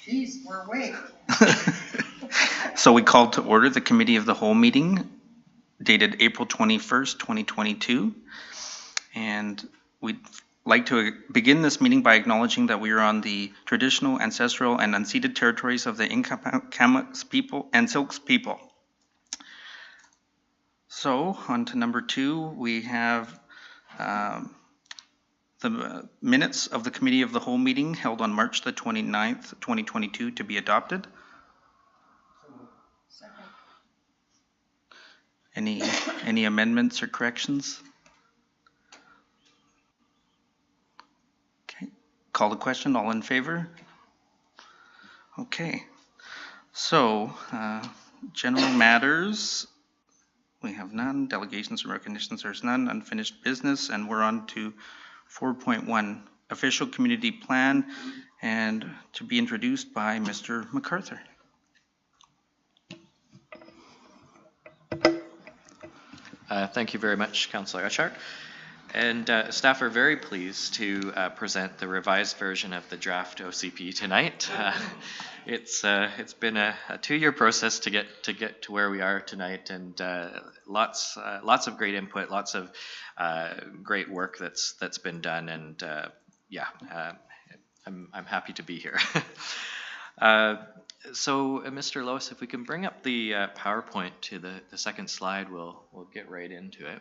Jeez, we're awake. So we called to order the Committee of the Whole meeting dated April 21st, 2022. And we'd like to begin this meeting by acknowledging that we are on the traditional, ancestral, and unceded territories of the Inca people and Silks people. So on to number 2, we have the minutes of the Committee of the Whole meeting held on March the 29th, 2022 to be adopted. Second. Any amendments or corrections? Okay, call the question, all in favor? Okay, so general matters, we have none. Delegations and recognitions, there's none. Unfinished business, and we're on to 4.1, official community plan, and to be introduced by Mr. MacArthur. Thank you very much, Councillor Echard. And staff are very pleased to present the revised version of the draft OCP tonight. It's been a 2-year process to get to where we are tonight, and lots of great input, lots of great work that's been done, and I'm happy to be here. So, Mr. Lois, if we can bring up the PowerPoint to the second slide, we'll get right into it.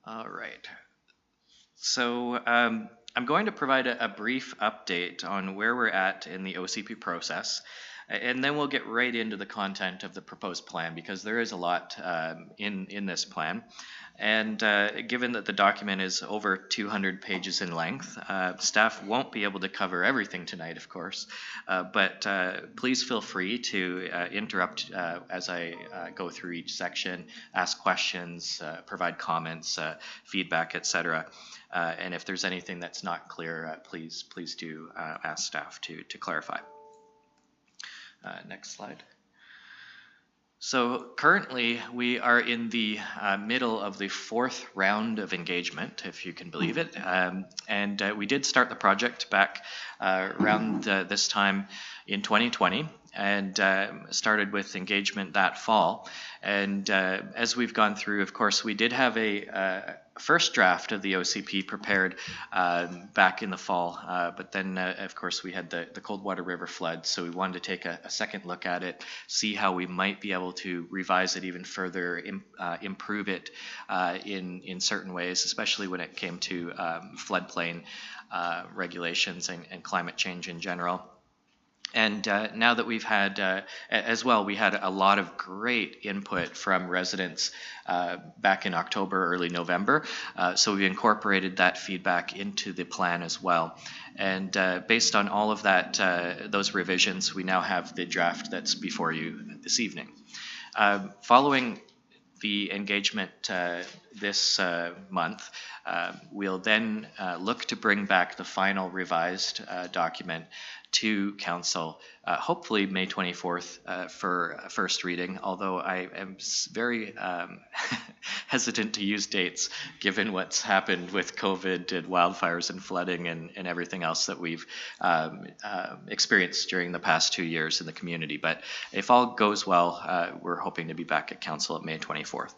All right. So I'm going to provide a brief update on where we're at in the OCP process, and then we'll get right into the content of the proposed plan, because there is a lot in this plan. And given that the document is over 200 pages in length, staff won't be able to cover everything tonight, of course, but please feel free to interrupt as I go through each section, ask questions, provide comments, feedback, etc. And if there's anything that's not clear, please do ask staff to clarify. Next slide. So currently we are in the middle of the 4th round of engagement, if you can believe it. And we did start the project back around this time in 2020, and started with engagement that fall. And as we've gone through, of course, we did have a first draft of the OCP prepared back in the fall, but then of course we had the Coldwater River flood, so we wanted to take a second look at it, see how we might be able to revise it even further, improve it in certain ways, especially when it came to floodplain regulations and climate change in general. And now that we've had, as well, we had a lot of great input from residents back in October, early November. So we incorporated that feedback into the plan as well. And based on all of that, those revisions, we now have the draft that's before you this evening. Following the engagement this month, we'll then look to bring back the final revised document to Council, hopefully May 24th for first reading, although I am very hesitant to use dates given what's happened with COVID and wildfires and flooding and everything else that we've experienced during the past 2 years in the community. But if all goes well, we're hoping to be back at Council at May 24th.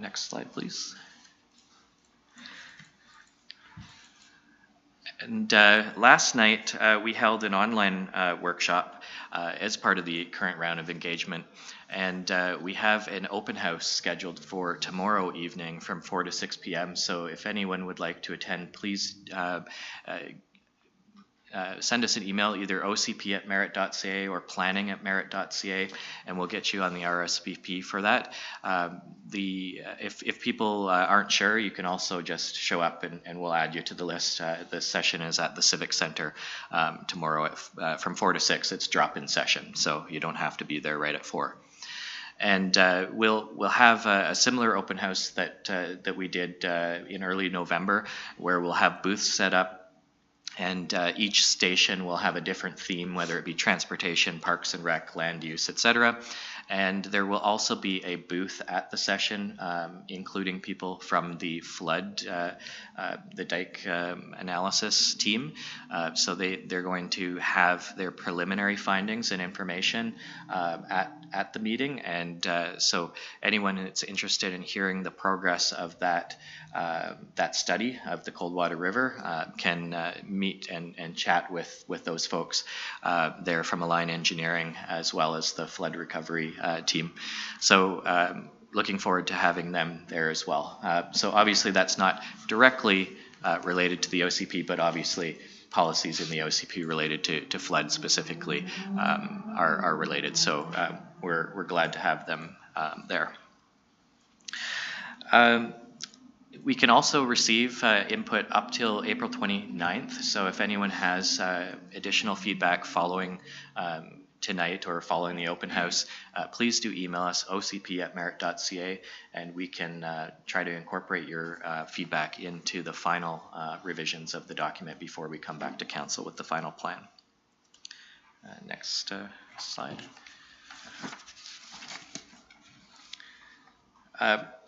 Next slide, please. And last night we held an online workshop as part of the current round of engagement, and we have an open house scheduled for tomorrow evening from 4 to 6 p.m. So if anyone would like to attend, please send us an email, either ocp@merit.ca or planning@merit.ca, and we'll get you on the RSVP for that. If people aren't sure, you can also just show up and we'll add you to the list. The session is at the Civic Center tomorrow from 4 to 6. It's drop-in session, so you don't have to be there right at 4. And we'll have a similar open house that we did in early November, where we'll have booths set up. And each station will have a different theme, whether it be transportation, parks and rec, land use, etc. And there will also be a booth at the session, including people from the the dike analysis team. So they're going to have their preliminary findings and information at the meeting, and so anyone that's interested in hearing the progress of that study of the Coldwater River can meet and chat with those folks there from Align Engineering as well as the flood recovery team. So looking forward to having them there as well. So obviously that's not directly related to the OCP, but obviously policies in the OCP related to flood specifically are related. So we're glad to have them there. We can also receive input up till April 29th. So if anyone has additional feedback following tonight or following the open house, please do email us, ocp@merit.ca, and we can try to incorporate your feedback into the final revisions of the document before we come back to council with the final plan. Next slide.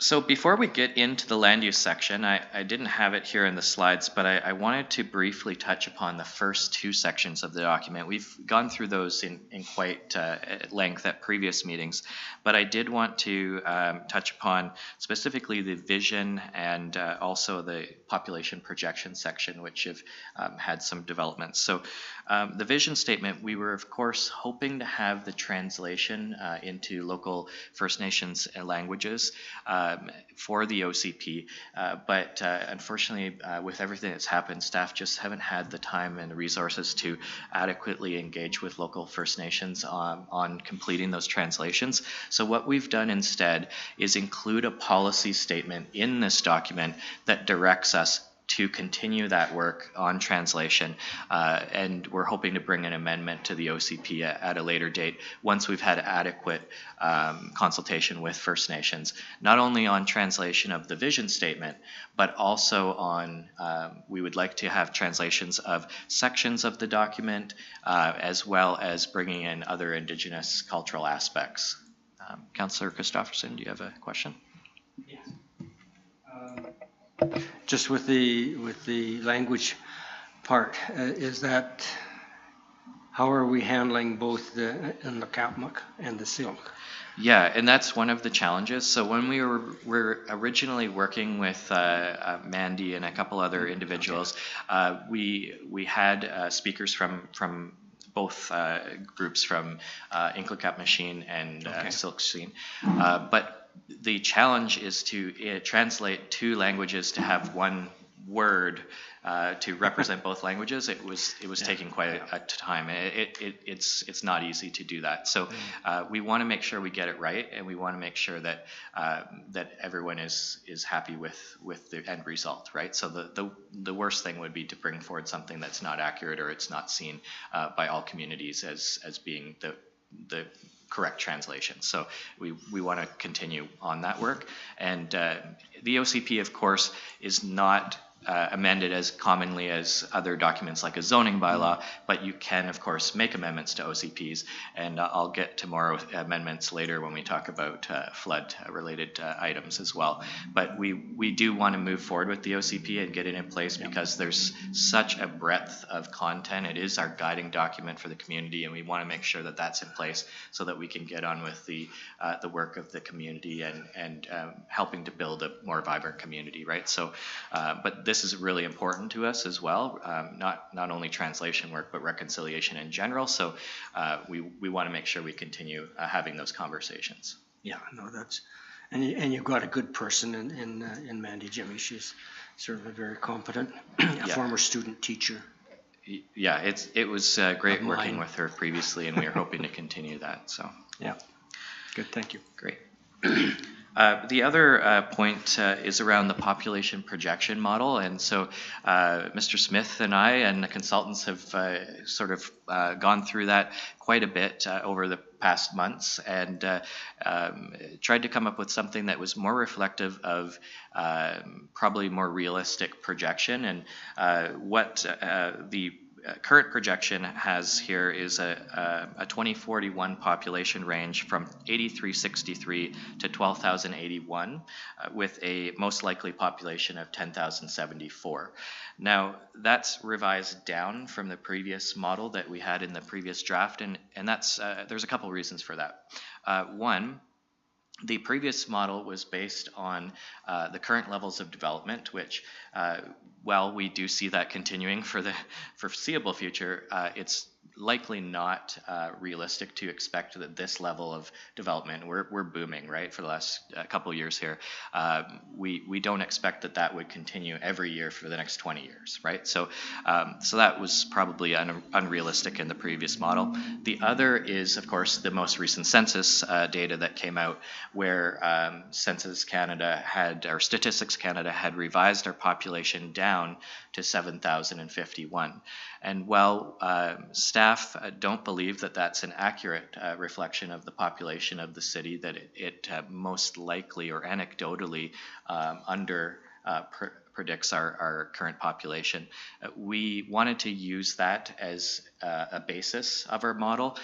So before we get into the land use section, I didn't have it here in the slides, but I wanted to briefly touch upon the first two sections of the document. We've gone through those in quite length at previous meetings, but I did want to touch upon specifically the vision and also the population projection section, which have had some developments. So the vision statement, we were of course hoping to have the translation into local First Nations languages for the OCP, but unfortunately with everything that's happened, staff just haven't had the time and the resources to adequately engage with local First Nations on completing those translations. So what we've done instead is include a policy statement in this document that directs us to continue that work on translation, and we're hoping to bring an amendment to the OCP at a later date once we've had adequate consultation with First Nations, not only on translation of the vision statement, but also on, we would like to have translations of sections of the document, as well as bringing in other Indigenous cultural aspects. Councillor Christofferson, do you have a question? Yes. Just with the language part, is that, how are we handling both the Nlaka'pamux and the Syilx? Yeah, and that's one of the challenges. So when we were originally working with Mandy and a couple other individuals, we had speakers from both groups, from Nlaka'pamux and Syilx. But the challenge is to translate two languages to have one word to represent both languages. It was taking quite a time. It's not easy to do that. So we want to make sure we get it right, and we want to make sure that that everyone is happy with the end result, right? So the worst thing would be to bring forward something that's not accurate or it's not seen by all communities as being the correct translation. So we want to continue on that work. And the OCP, of course, is not amended as commonly as other documents like a zoning bylaw, but you can, of course, make amendments to OCPs, and I'll get to more amendments later when we talk about flood-related items as well. But we do want to move forward with the OCP and get it in place because there's such a breadth of content. It is our guiding document for the community, and we want to make sure that that's in place so that we can get on with the work of the community and helping to build a more vibrant community, right? So, but this is really important to us as well, not only translation work, but reconciliation in general. So we want to make sure we continue having those conversations. Yeah, no, that's, and you've got a good person in Mandy Jimmy. She's certainly very competent, a former student teacher. Yeah, it was great working with her previously, and we are hoping to continue that. So yeah, good, thank you. Great. The other point is around the population projection model, and so Mr. Smith and I and the consultants have sort of gone through that quite a bit over the past months, and tried to come up with something that was more reflective of probably more realistic projection and what the current projection has here is a 2041 population range from 8,363 to 12,081, with a most likely population of 10,074. Now, that's revised down from the previous model that we had in the previous draft, and that's there's a couple reasons for that. One, the previous model was based on the current levels of development, which, while we do see that continuing for the foreseeable future, it's likely not realistic to expect that this level of development, we're booming, right, for the last couple of years here. We don't expect that that would continue every year for the next 20 years, right? So that was probably unrealistic in the previous model. The other is, of course, the most recent census data that came out, where Census Canada or Statistics Canada had revised our population down to 7,051. And while staff don't believe that that's an accurate reflection of the population of the city, that it most likely or anecdotally predicts our current population, we wanted to use that as a basis of our model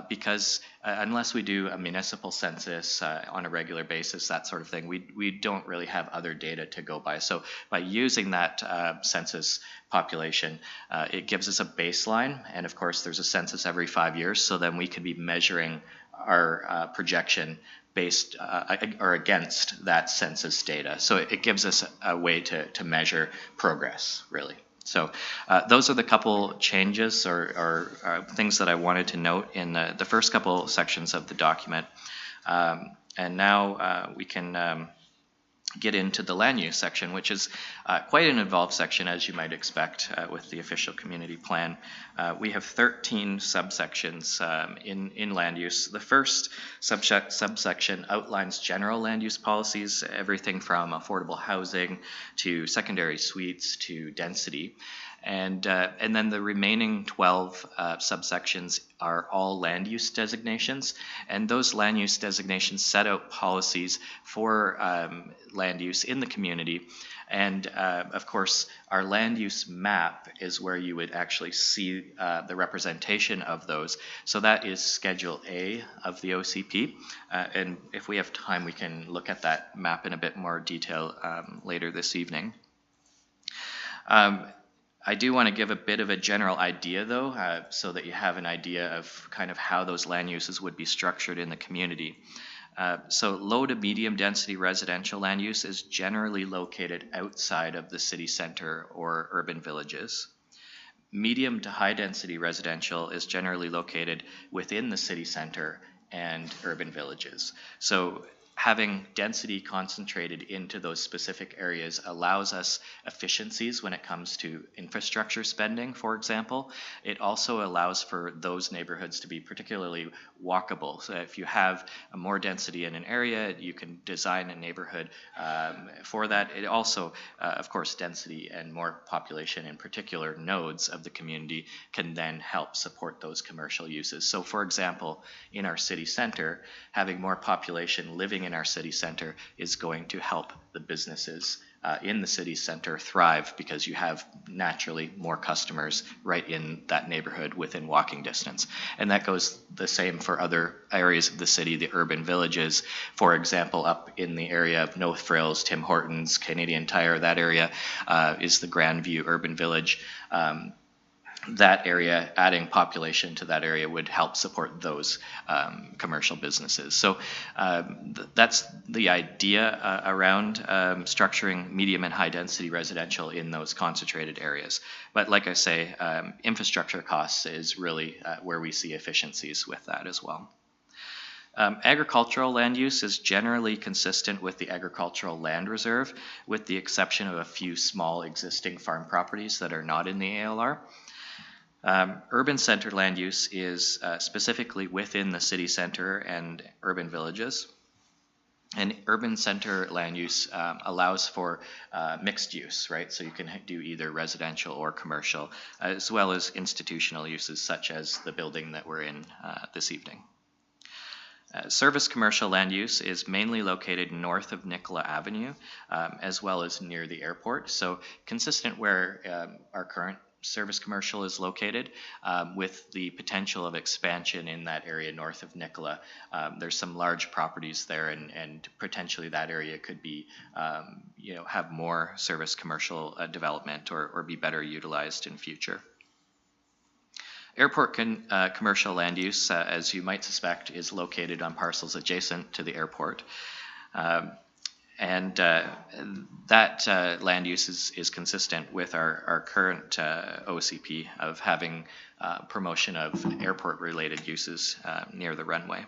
because unless we do a municipal census on a regular basis, that sort of thing, we don't really have other data to go by. So by using that census population, it gives us a baseline, and of course there's a census every 5 years, so then we could be measuring our projection based or against that census data. So it gives us a way to measure progress, really. So those are the couple changes or things that I wanted to note in the first couple sections of the document. And now we can get into the land use section, which is quite an involved section, as you might expect with the official community plan. We have 13 subsections in land use. The first subsection outlines general land use policies, everything from affordable housing to secondary suites to density. And then the remaining 12 subsections are all land use designations, and those land use designations set out policies for land use in the community. And of course, our land use map is where you would actually see the representation of those. So that is Schedule A of the OCP. And if we have time, we can look at that map in a bit more detail later this evening. I do want to give a bit of a general idea, though, so that you have an idea of kind of how those land uses would be structured in the community. So low to medium density residential land use is generally located outside of the city center or urban villages. Medium to high density residential is generally located within the city center and urban villages. So having density concentrated into those specific areas allows us efficiencies when it comes to infrastructure spending, for example. It also allows for those neighborhoods to be particularly walkable. So if you have more density in an area, you can design a neighborhood for that. It also, of course, density and more population in particular nodes of the community can then help support those commercial uses. So for example, in our city center, having more population living in our city center is going to help the businesses in the city center thrive, because you have naturally more customers right in that neighborhood within walking distance. And that goes the same for other areas of the city, the urban villages. For example, up in the area of North Frills, Tim Hortons, Canadian Tire, that area is the Grandview Urban Village. That area, adding population to that area would help support those commercial businesses. So that's the idea around structuring medium and high density residential in those concentrated areas. But like I say, infrastructure costs is really where we see efficiencies with that as well. Agricultural land use is generally consistent with the agricultural land reserve, with the exception of a few small existing farm properties that are not in the ALR. Urban center land use is specifically within the city center and urban villages. And urban center land use allows for mixed use, right? So you can do either residential or commercial, as well as institutional uses such as the building that we're in this evening. Service commercial land use is mainly located north of Nicola Avenue, as well as near the airport. So consistent where our current service commercial is located, with the potential of expansion in that area north of Nicola. There's some large properties there, and potentially that area could be, have more service commercial development or be better utilized in future. Airport commercial land use, as you might suspect, is located on parcels adjacent to the airport. And that land use is consistent with our current OCP of having promotion of airport-related uses near the runway.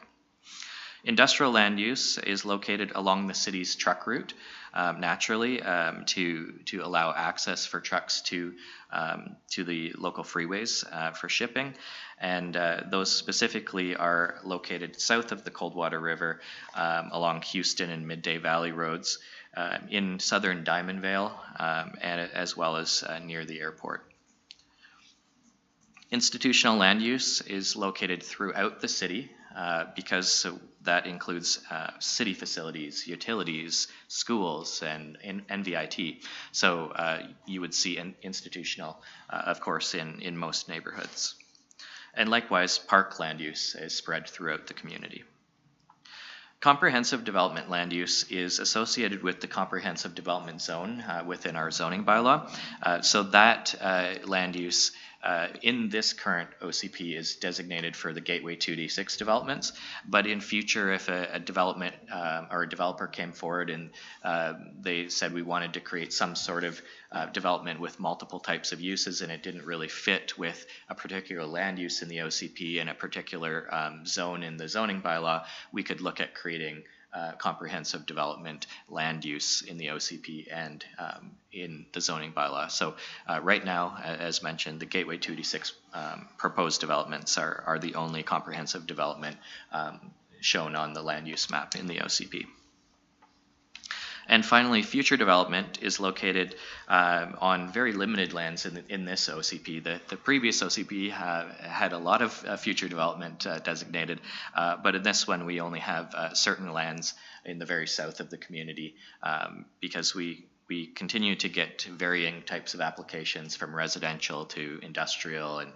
Industrial land use is located along the city's truck route, naturally, to allow access for trucks to the local freeways for shipping. And those specifically are located south of the Coldwater River, along Houston and Midday Valley roads, in southern Diamond Vale, and as well as near the airport. Institutional land use is located throughout the city, because that includes city facilities, utilities, schools, and NVIT. So you would see an institutional, of course, in most neighborhoods. And likewise, park land use is spread throughout the community. Comprehensive development land use is associated with the comprehensive development zone within our zoning bylaw. So that land use in this current OCP is designated for the Gateway 2D6 developments, but in future, if a development or a developer came forward and they said we wanted to create some sort of development with multiple types of uses and it didn't really fit with a particular land use in the OCP and a particular zone in the zoning bylaw, we could look at creating comprehensive development land use in the OCP and in the zoning bylaw. So right now, as mentioned, the Gateway 2D6 proposed developments are the only comprehensive development shown on the land use map in the OCP. And finally, future development is located on very limited lands in this OCP. The previous OCP had a lot of future development designated, but in this one we only have certain lands in the very south of the community because we continue to get varying types of applications from residential to industrial and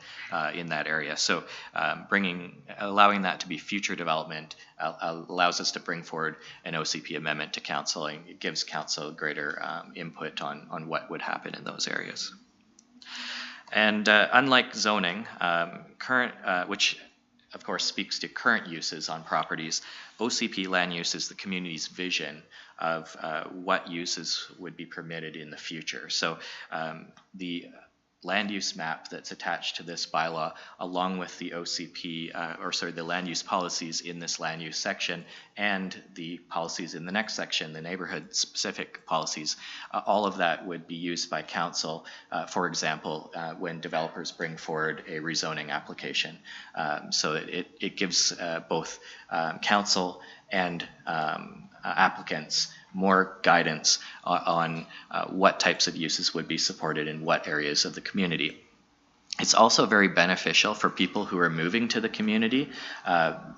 in that area. So allowing that to be future development allows us to bring forward an OCP amendment to council, and it gives council greater input on what would happen in those areas. And unlike zoning, which of course speaks to current uses on properties, OCP land use is the community's vision of what uses would be permitted in the future. So the land use map that's attached to this bylaw, along with the OCP, the land use policies in this land use section, and the policies in the next section, the neighborhood specific policies, all of that would be used by council, for example, when developers bring forward a rezoning application. So it gives both council and applicants more guidance on what types of uses would be supported in what areas of the community. It's also very beneficial for people who are moving to the community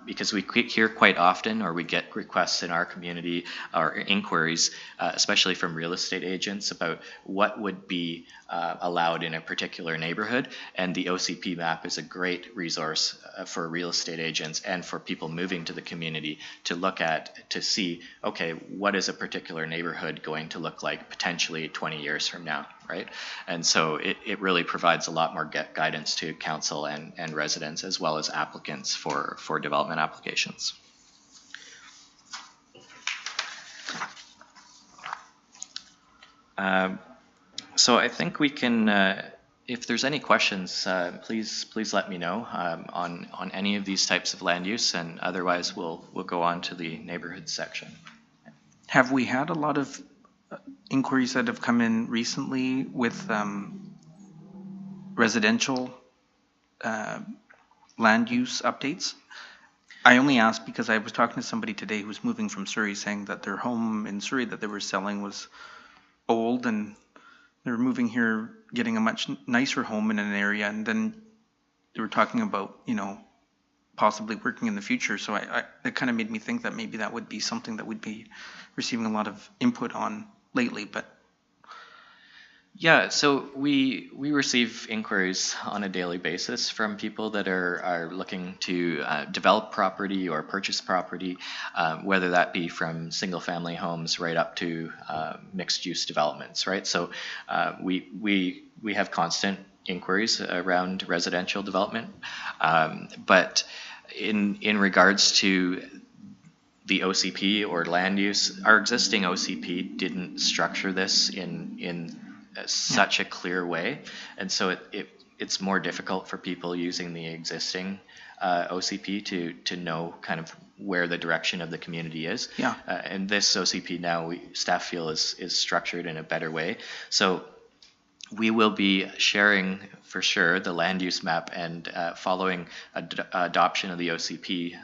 because we hear quite often, or we get requests in our community or inquiries, especially from real estate agents, about what would be allowed in a particular neighborhood. And the OCP map is a great resource for real estate agents and for people moving to the community to look at, to see, okay, what is a particular neighborhood going to look like potentially 20 years from now, right? And so it really provides a lot more guidance to council and residents, as well as applicants for development applications. So I think we can, if there's any questions, please let me know on any of these types of land use, and otherwise we'll go on to the neighborhood section. Have we had a lot of inquiries that have come in recently with residential land use updates? I only asked because I was talking to somebody today who was moving from Surrey, saying that their home in Surrey that they were selling was old, and they were moving here, getting a much nicer home in an area, and then they were talking about, possibly working in the future. So it kind of made me think that maybe that would be something that we'd be receiving a lot of input on lately. But Yeah, so we receive inquiries on a daily basis from people that are looking to develop property or purchase property, whether that be from single-family homes right up to mixed-use developments, right? So we have constant inquiries around residential development, but in regards to the OCP or land use, our existing OCP didn't structure this in such a clear way, and so it's more difficult for people using the existing OCP to know kind of where the direction of the community is. Yeah. And this OCP now staff feel is structured in a better way. So we will be sharing for sure the land use map, and following adoption of the OCP,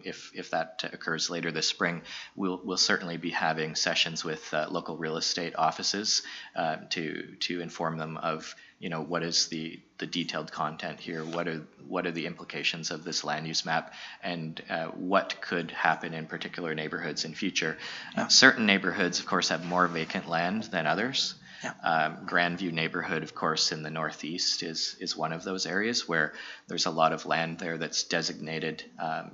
if that occurs later this spring, we'll certainly be having sessions with local real estate offices to inform them of what is the detailed content here, what are the implications of this land use map, and what could happen in particular neighborhoods in future. Certain neighborhoods, of course, have more vacant land than others. Yeah. Grandview neighborhood, of course, in the northeast is one of those areas where there's a lot of land there that's designated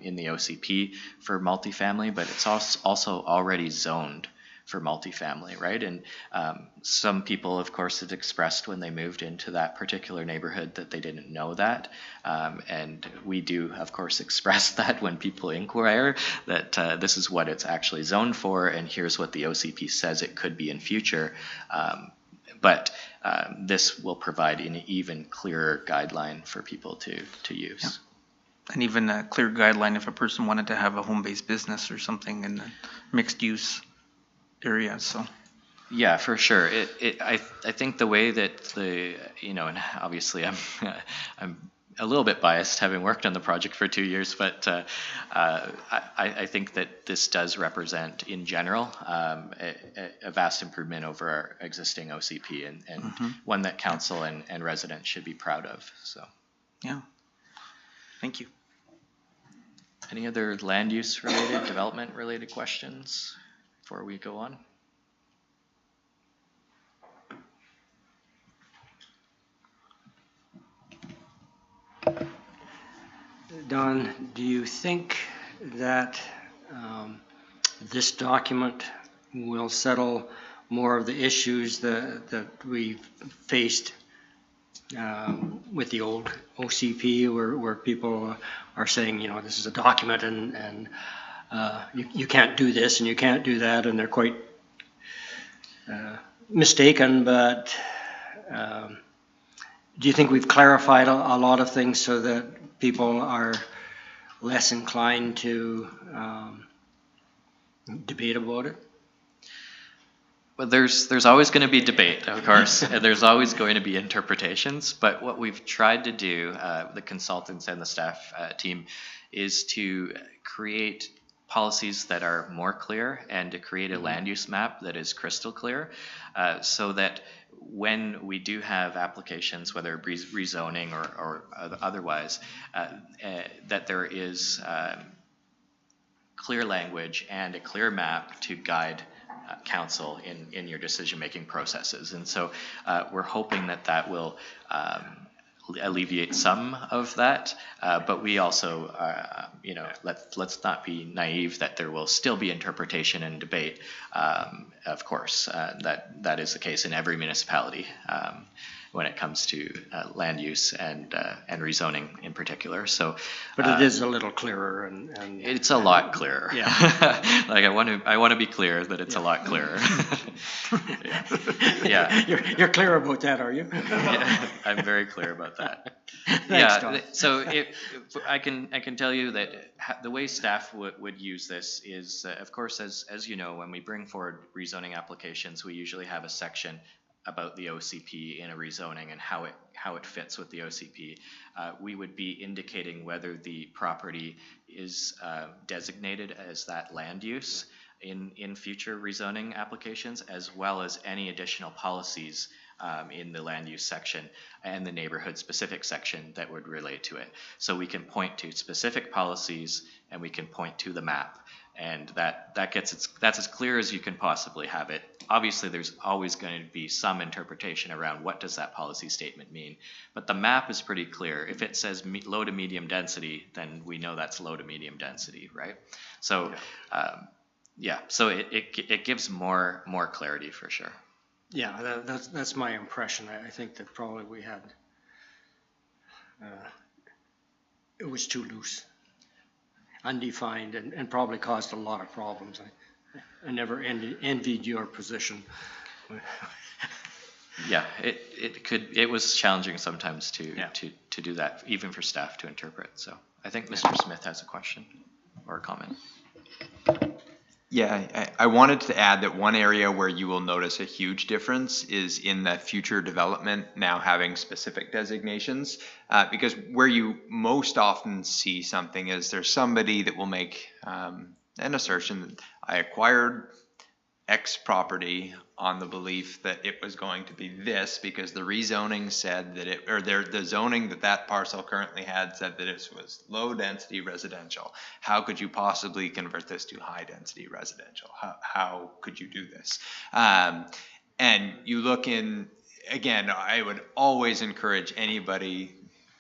in the OCP for multifamily, but it's also already zoned for multifamily, right? And some people, of course, have expressed when they moved into that particular neighborhood that they didn't know that. And we do, of course, express that when people inquire that this is what it's actually zoned for, and here's what the OCP says it could be in future. But this will provide an even clearer guideline for people to use. Yeah. And even a clear guideline if a person wanted to have a home-based business or something in the mixed-use area. So yeah, for sure. I think the way that and obviously I'm a little bit biased having worked on the project for 2 years, but I think that this does represent in general a vast improvement over our existing OCP, and one that council and residents should be proud of. So yeah, thank you. Any other land use related, development related questions before we go on? Don, do you think that this document will settle more of the issues that we've faced with the old OCP, where people are saying, this is a document and you can't do this and you can't do that, and they're quite mistaken, but do you think we've clarified a lot of things so that people are less inclined to debate about it? Well, there's always going to be debate, of course, and there's always going to be interpretations, but what we've tried to do, the consultants and the staff team, is to create policies that are more clear and to create a land use map that is crystal clear, so that when we do have applications, whether rezoning or otherwise, that there is clear language and a clear map to guide council in your decision-making processes. And so we're hoping that will alleviate some of that, but we also, let's not be naive that there will still be interpretation and debate. Of course, that is the case in every municipality when it comes to land use and rezoning in particular. So, but it is a little clearer, and it's a lot clearer. Yeah, like I want to be clear that it's a lot clearer. Yeah. You're clear about that, are you? Yeah, I'm very clear about that. Thanks, Don. So I can tell you that the way staff would use this is, of course, as you know, when we bring forward rezoning applications, we usually have a section about the OCP in a rezoning and how it fits with the OCP. We would be indicating whether the property is designated as that land use in future rezoning applications, as well as any additional policies in the land use section and the neighborhood specific section that would relate to it. So we can point to specific policies and we can point to the map. And that's as clear as you can possibly have it. Obviously, there's always going to be some interpretation around what does that policy statement mean. But the map is pretty clear. If it says low to medium density, then we know that's low to medium density, right? So, so it gives more clarity for sure. Yeah, that's my impression. I think that probably we had, it was too loose, undefined, and probably caused a lot of problems. I never envied your position. Yeah, it was challenging sometimes to do that, even for staff to interpret. So I think Mr. Smith has a question or a comment. Yeah, I wanted to add that one area where you will notice a huge difference is in the future development now having specific designations, because where you most often see something is there's somebody that will make an assertion that I acquired X property on the belief that it was going to be this because the rezoning said that it, or the zoning that parcel currently had said that it was low density residential. How could you possibly convert this to high density residential? How could you do this? And you look in, again, I would always encourage anybody,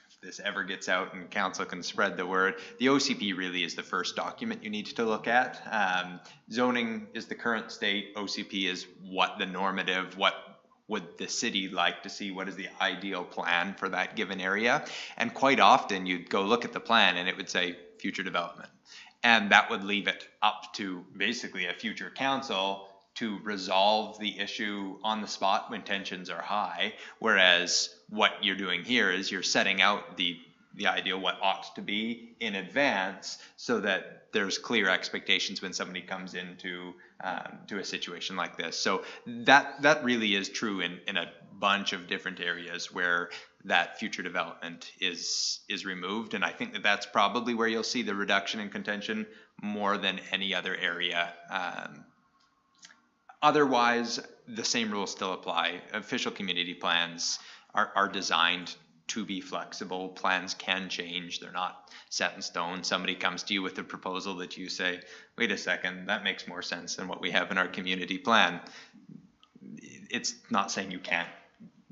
if this ever gets out and council can spread the word, the OCP really is the first document you need to look at. Zoning is the current state, OCP is what the normative, what would the city like to see, what is the ideal plan for that given area. And quite often you'd go look at the plan and it would say future development. And that would leave it up to basically a future council to resolve the issue on the spot when tensions are high, whereas what you're doing here is you're setting out the ideal what ought to be in advance so that there's clear expectations when somebody comes into to a situation like this. So that really is true in a bunch of different areas where that future development is removed, and I think that that's probably where you'll see the reduction in contention more than any other area. Otherwise, the same rules still apply. Official community plans are designed to be flexible. Plans can change. They're not set in stone. Somebody comes to you with a proposal that you say, wait a second, that makes more sense than what we have in our community plan. It's not saying you can't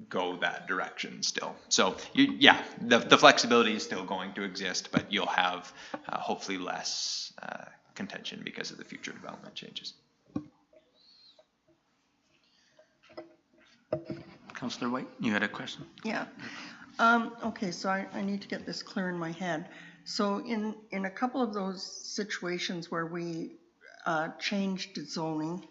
go that direction still. So the flexibility is still going to exist, but you'll have hopefully less contention because of the future development changes. Councillor White, you had a question? Yeah. Okay, so I need to get this clear in my head. So in a couple of those situations where we changed zoning,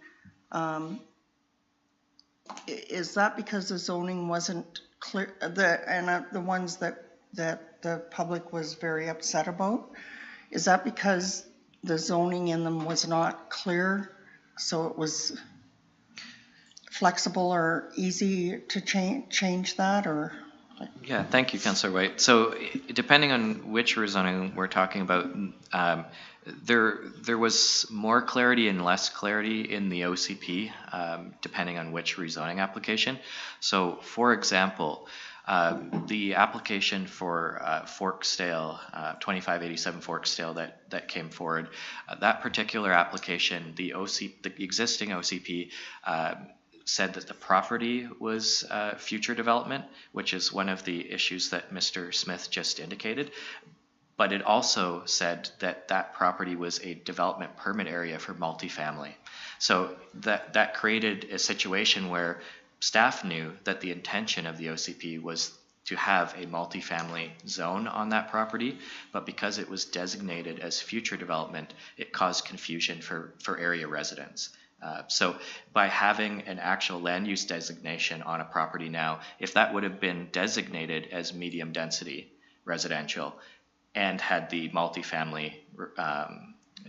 is that because the zoning wasn't clear, the ones that the public was very upset about? Is that because the zoning in them was not clear, so it was flexible or easy to change that, or? Yeah, thank you, Councillor White. So depending on which rezoning we're talking about, there was more clarity and less clarity in the OCP, depending on which rezoning application. So for example, the application for Forksdale, 2587 Forksdale that came forward, that particular application, the existing OCP said that the property was future development, which is one of the issues that Mr. Smith just indicated. But it also said that that property was a development permit area for multifamily. So that created a situation where staff knew that the intention of the OCP was to have a multifamily zone on that property, but because it was designated as future development, it caused confusion for area residents. So by having an actual land use designation on a property now, if that would have been designated as medium density residential and had the multifamily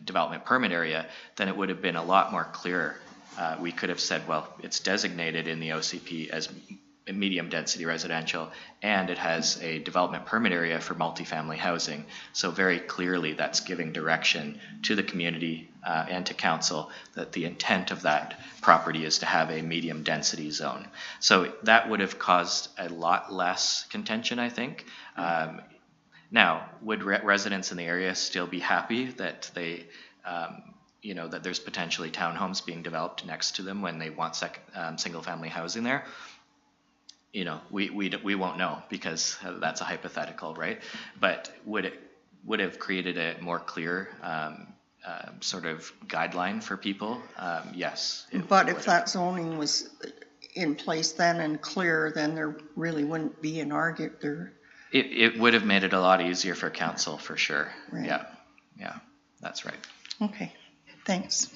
development permit area, then it would have been a lot more clear. We could have said, well, it's designated in the OCP as medium density residential, and it has a development permit area for multifamily housing. So very clearly that's giving direction to the community and to council that the intent of that property is to have a medium density zone. So that would have caused a lot less contention, I think. Now, would residents in the area still be happy that they, that there's potentially townhomes being developed next to them when they want single family housing there? We won't know, because that's a hypothetical, right? But would it have created a more clear sort of guideline for people? Yes. But if that zoning was in place then and clear, then there really wouldn't be an argument there. It would have made it a lot easier for council, for sure. Right. Yeah, that's right. Okay, thanks.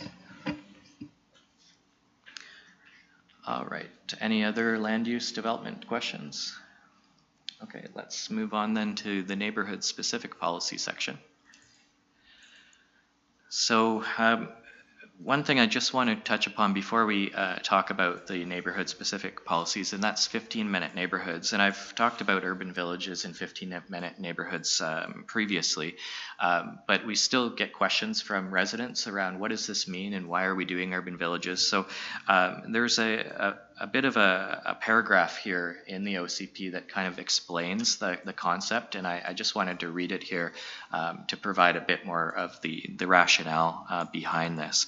All right, any other land use development questions? Okay, let's move on then to the neighborhood specific policy section. So one thing I just want to touch upon before we talk about the neighborhood specific policies, and that's 15-minute neighborhoods. And I've talked about urban villages and 15-minute neighborhoods previously, but we still get questions from residents around what does this mean and why are we doing urban villages? So there's a bit of a paragraph here in the OCP that kind of explains the concept, and I just wanted to read it here to provide a bit more of the rationale behind this.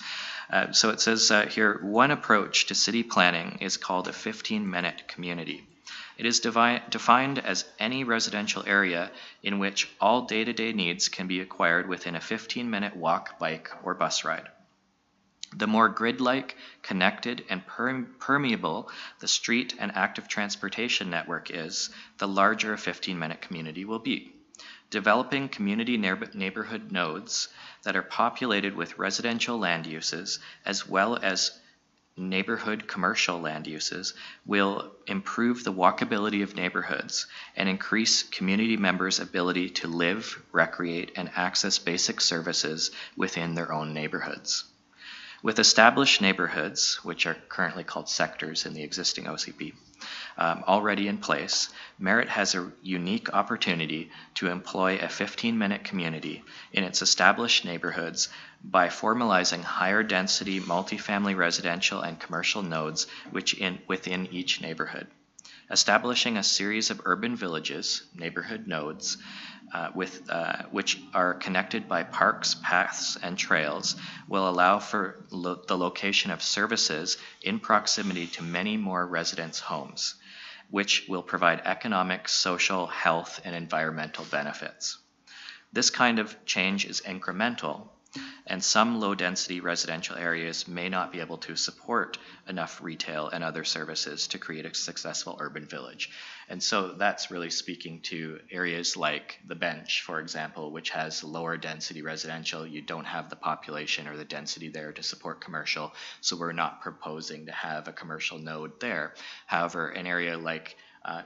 So it says here, one approach to city planning is called a 15-minute community. It is defined as any residential area in which all day-to-day needs can be acquired within a 15-minute walk, bike, or bus ride. The more grid-like, connected, and permeable the street and active transportation network is, the larger a 15-minute community will be. Developing community neighborhood nodes that are populated with residential land uses as well as neighborhood commercial land uses will improve the walkability of neighborhoods and increase community members' ability to live, recreate, and access basic services within their own neighborhoods. With established neighborhoods, which are currently called sectors in the existing OCP, already in place, Merritt has a unique opportunity to employ a 15-minute community in its established neighborhoods by formalizing higher density multifamily residential and commercial nodes within each neighborhood. Establishing a series of urban villages, neighborhood nodes, which are connected by parks, paths, and trails, will allow for the location of services in proximity to many more residents' homes, which will provide economic, social, health, and environmental benefits. This kind of change is incremental, and some low-density residential areas may not be able to support enough retail and other services to create a successful urban village. And so that's really speaking to areas like the Bench, for example, which has lower density residential. You don't have the population or the density there to support commercial, so we're not proposing to have a commercial node there. However, an area like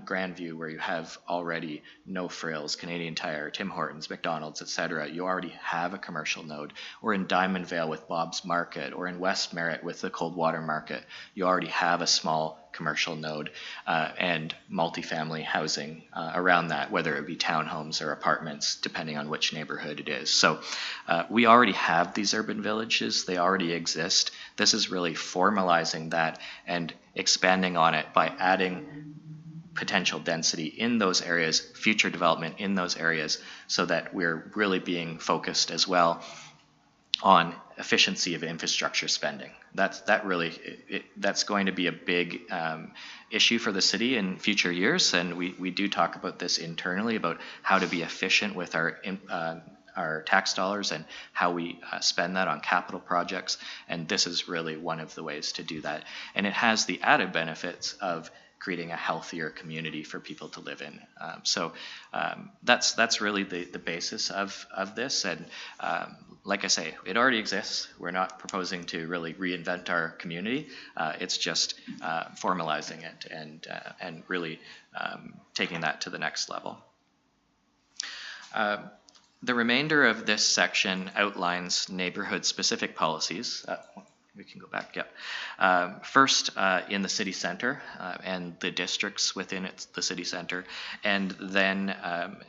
Grandview, where you have already No Frills, Canadian Tire, Tim Hortons, McDonald's, etc., you already have a commercial node. Or in Diamond Vale with Bob's Market, or in West Merritt with the Coldwater Market, you already have a small commercial node and multifamily housing around that, whether it be townhomes or apartments, depending on which neighborhood it is. So we already have these urban villages. They already exist. This is really formalizing that and expanding on it by adding potential density in those areas, future development in those areas, so that we're really being focused as well on efficiency of infrastructure spending. That's going to be a big issue for the city in future years, and we do talk about this internally about how to be efficient with our tax dollars and how we spend that on capital projects, and this is really one of the ways to do that. And it has the added benefits of creating a healthier community for people to live in. So that's really the basis of this. And like I say, it already exists. We're not proposing to really reinvent our community. It's just formalizing it and really taking that to the next level. The remainder of this section outlines neighborhood-specific policies. we can go back, yeah. First, in the city center and the districts within the city center, and then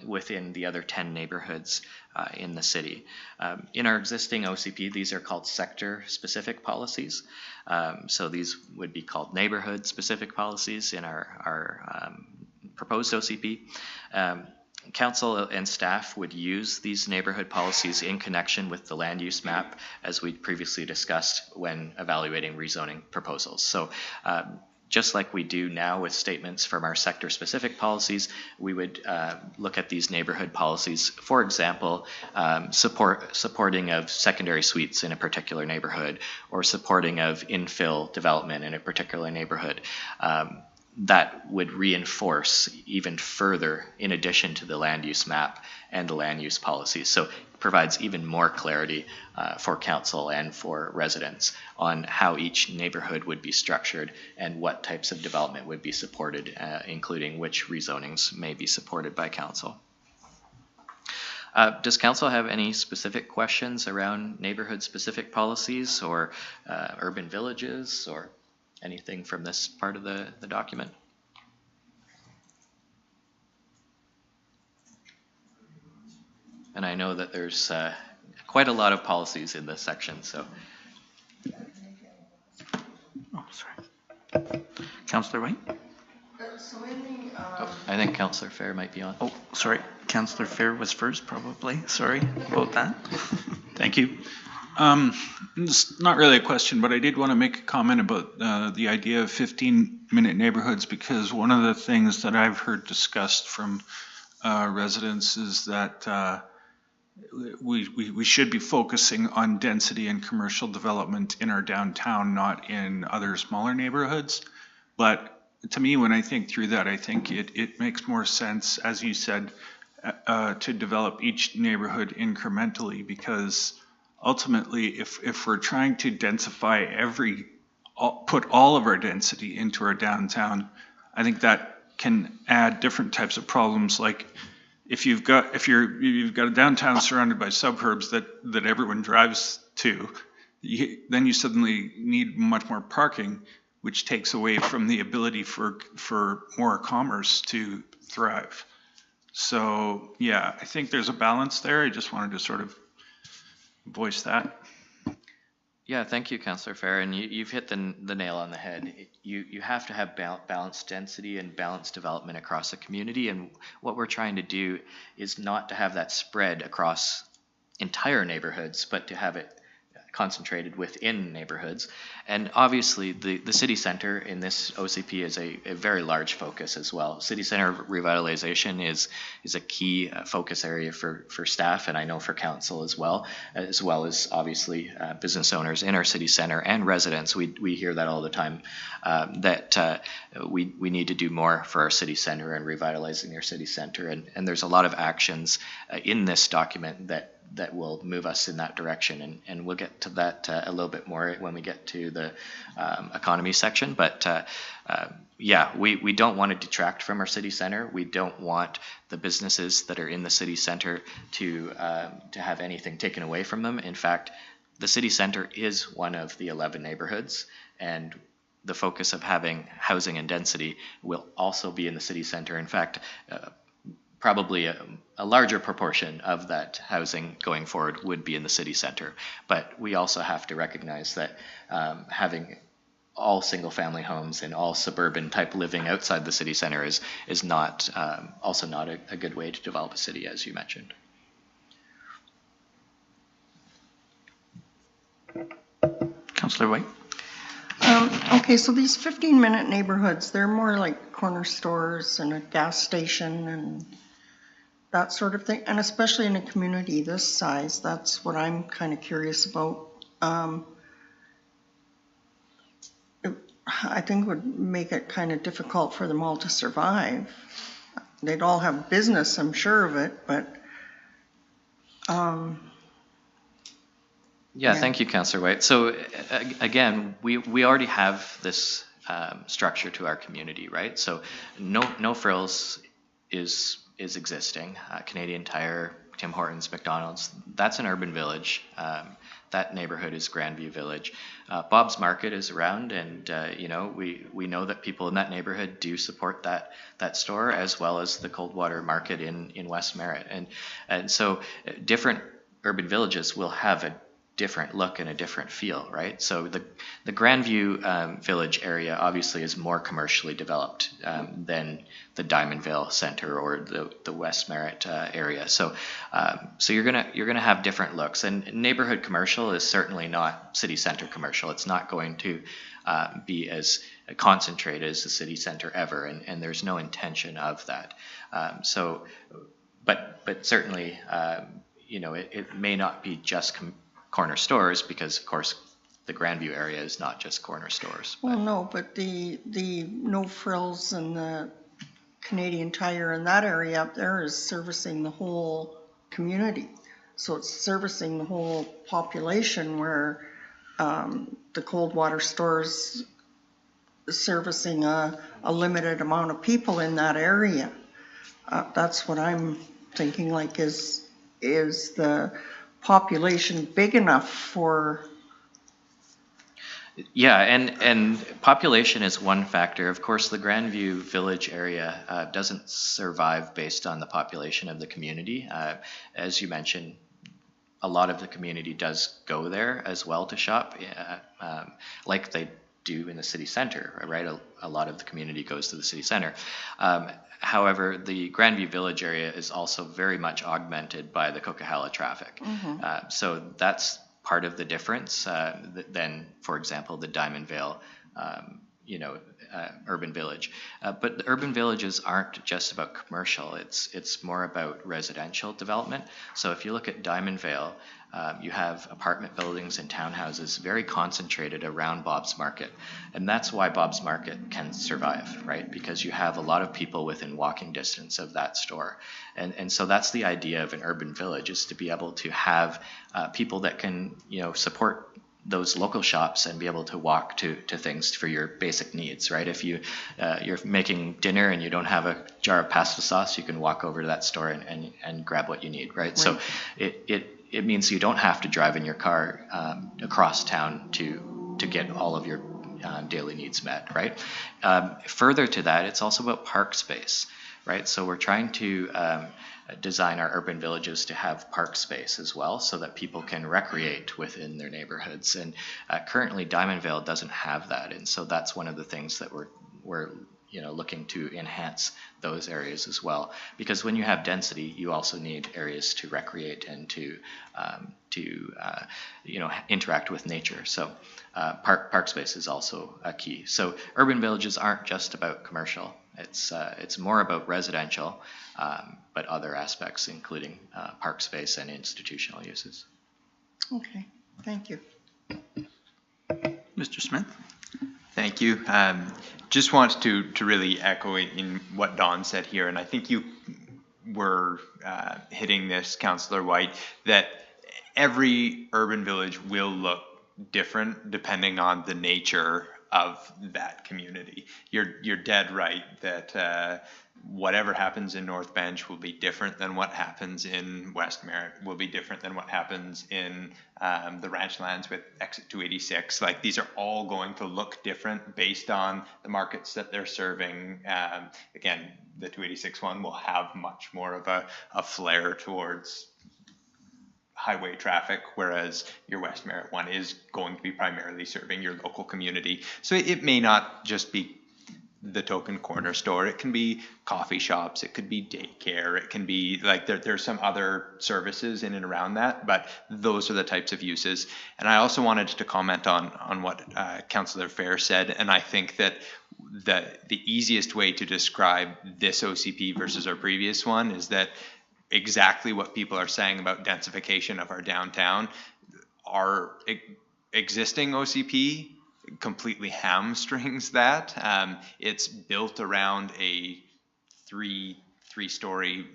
within the other 10 neighborhoods in the city. In our existing OCP, these are called sector-specific policies. So these would be called neighborhood-specific policies in our proposed OCP. Council and staff would use these neighborhood policies in connection with the land use map, as we previously discussed when evaluating rezoning proposals. So just like we do now with statements from our sector-specific policies, we would look at these neighborhood policies, for example, supporting of secondary suites in a particular neighborhood, or supporting of infill development in a particular neighborhood. That would reinforce even further, in addition to the land use map and the land use policies. So it provides even more clarity for council and for residents on how each neighborhood would be structured and what types of development would be supported, including which rezonings may be supported by council. Does council have any specific questions around neighborhood-specific policies or urban villages or anything from this part of the document? And I know that there's quite a lot of policies in this section, so. Oh, sorry. Councillor White? So in the, I think Councillor Fair might be on. Oh, sorry. Councillor Fair was first, probably. Sorry about that. Thank you. It's not really a question, but I did want to make a comment about the idea of 15-minute neighborhoods, because one of the things that I've heard discussed from residents is that we should be focusing on density and commercial development in our downtown, not in other smaller neighborhoods. But to me, when I think through that, I think it makes more sense, as you said, to develop each neighborhood incrementally, because ultimately, if we're trying to densify put all of our density into our downtown, I think that can add different types of problems. Like if you've got a downtown surrounded by suburbs that everyone drives to, then you suddenly need much more parking, which takes away from the ability for more commerce to thrive. So yeah, I think there's a balance there. I just wanted to sort of voice that. Yeah, thank you, Councillor Fair, and you've hit the nail on the head. You have to have balanced density and balanced development across the community, and what we're trying to do is not to have that spread across entire neighborhoods, but to have it concentrated within neighborhoods. And obviously the city center in this OCP is a very large focus as well. City center revitalization is a key focus area for staff, and I know for council as well as obviously business owners in our city center and residents. We hear that all the time, that we need to do more for our city center and revitalizing our city center, and there's a lot of actions in this document that will move us in that direction, and we'll get to that a little bit more when we get to the economy section. But yeah, we don't want to detract from our city center. We don't want the businesses that are in the city center to have anything taken away from them. In fact, the city center is one of the 11 neighborhoods, and the focus of having housing and density will also be in the city center. In fact, probably a larger proportion of that housing going forward would be in the city center. But we also have to recognize that having all single family homes and all suburban type living outside the city center is not also not a good way to develop a city, as you mentioned. Councillor White? Okay, so these 15-minute neighborhoods, they're more like corner stores and a gas station and that sort of thing, and especially in a community this size, that's what I'm kind of curious about. I think would make it kind of difficult for them all to survive. They'd all have business, I'm sure of it, but yeah, thank you, Councillor White. So again, we already have this structure to our community, right? So no frills is existing. Canadian Tire, Tim Hortons, McDonald's, that's an urban village. That neighborhood is Grandview Village. Bob's Market is around, and you know, we know that people in that neighborhood do support that store, as well as the Coldwater Market in West Merritt, and so different urban villages will have a different look and a different feel, right? So the Grandview Village area obviously is more commercially developed than the Diamondville Center or the West Merritt area. So you're gonna have different looks, and neighborhood commercial is certainly not city center commercial. It's not going to be as concentrated as the city center ever, and there's no intention of that. But certainly, you know, it may not be just corner stores, because of course the Grandview area is not just corner stores. Well, no, but the No Frills and the Canadian Tire in that area up there is servicing the whole community. So it's servicing the whole population, where the Coldwater stores servicing a limited amount of people in that area. That's what I'm thinking, like, is the population big enough for? Yeah, and population is one factor. Of course, the Grandview Village area doesn't survive based on the population of the community. As you mentioned, a lot of the community does go there as well to shop, like they do in the city center, right? A lot of the community goes to the city center. However, the Grandview Village area is also very much augmented by the Coquihalla traffic. Mm-hmm. So that's part of the difference than, for example, the Diamondvale, urban village. But the urban villages aren't just about commercial. It's more about residential development. So if you look at Diamondvale, you have apartment buildings and townhouses very concentrated around Bob's Market. And that's why Bob's Market can survive, right? Because you have a lot of people within walking distance of that store. And so that's the idea of an urban village, is to be able to have people that can, you know, support those local shops and be able to walk to things for your basic needs, right? If you're making dinner and you don't have a jar of pasta sauce, you can walk over to that store and grab what you need, right? So it means you don't have to drive in your car across town to get all of your daily needs met, right? Further to that, it's also about park space, right? So we're trying to design our urban villages to have park space as well, so that people can recreate within their neighborhoods. And currently Diamondvale doesn't have that, and so that's one of the things that we're looking to enhance those areas as well. Because when you have density, you also need areas to recreate and to interact with nature. So park space is also a key. So urban villages aren't just about commercial. It's more about residential, but other aspects, including park space and institutional uses. Okay, thank you. Mr. Smith? Thank you. Just want to really echo in what Don said here, and I think you were hitting this, Councillor White, that every urban village will look different depending on the nature of that community. You're dead right that whatever happens in North Bench will be different than what happens in West Merritt, will be different than what happens in the ranch lands with Exit 286. Like, these are all going to look different based on the markets that they're serving. Again, the 286 one will have much more of a flair towards highway traffic, whereas your West Merritt one is going to be primarily serving your local community. So it may not just be the token corner store. It can be coffee shops, it could be daycare, it can be like there's some other services in and around that, but those are the types of uses. And I also wanted to comment on what Councillor Fair said, and I think that the easiest way to describe this OCP versus our previous one is that exactly what people are saying about densification of our downtown, our existing OCP completely hamstrings that. It's built around a three-story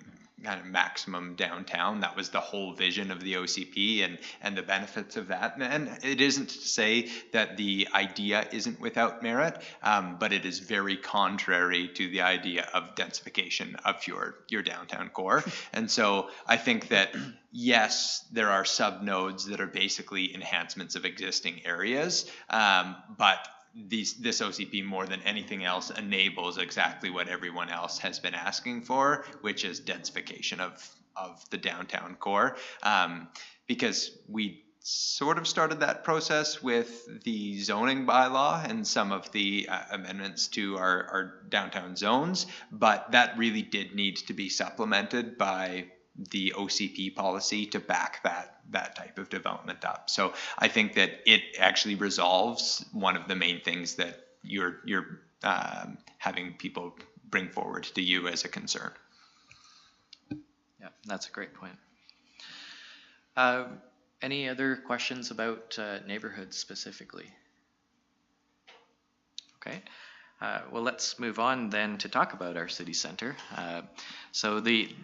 kind of maximum downtown. That was the whole vision of the OCP and the benefits of that. And it isn't to say that the idea isn't without merit, but it is very contrary to the idea of densification of your downtown core. And so I think that, yes, there are subnodes that are basically enhancements of existing areas, but this OCP more than anything else enables exactly what everyone else has been asking for, which is densification of the downtown core. Because we sort of started that process with the zoning bylaw and some of the amendments to our downtown zones, but that really did need to be supplemented by the OCP policy to back that type of development up. So I think that it actually resolves one of the main things that you're having people bring forward to you as a concern. Yeah, that's a great point. Any other questions about neighborhoods specifically? Okay. Well, let's move on then to talk about our city center. So the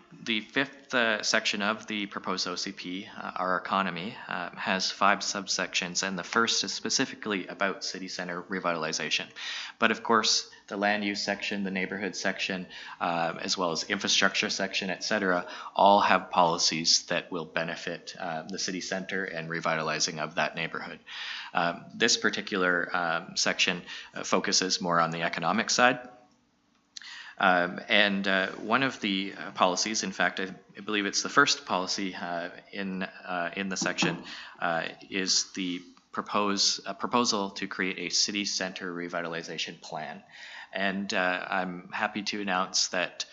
fifth section of the proposed OCP, our economy, has 5 subsections, and the first is specifically about city center revitalization. But of course, the land use section, the neighborhood section, as well as infrastructure section, etc., all have policies that will benefit the city center and revitalizing of that neighborhood. This particular section focuses more on the economic side. And one of the policies, in fact, I believe it's the first policy in the section, is the proposal to create a city center revitalization plan. And I'm happy to announce that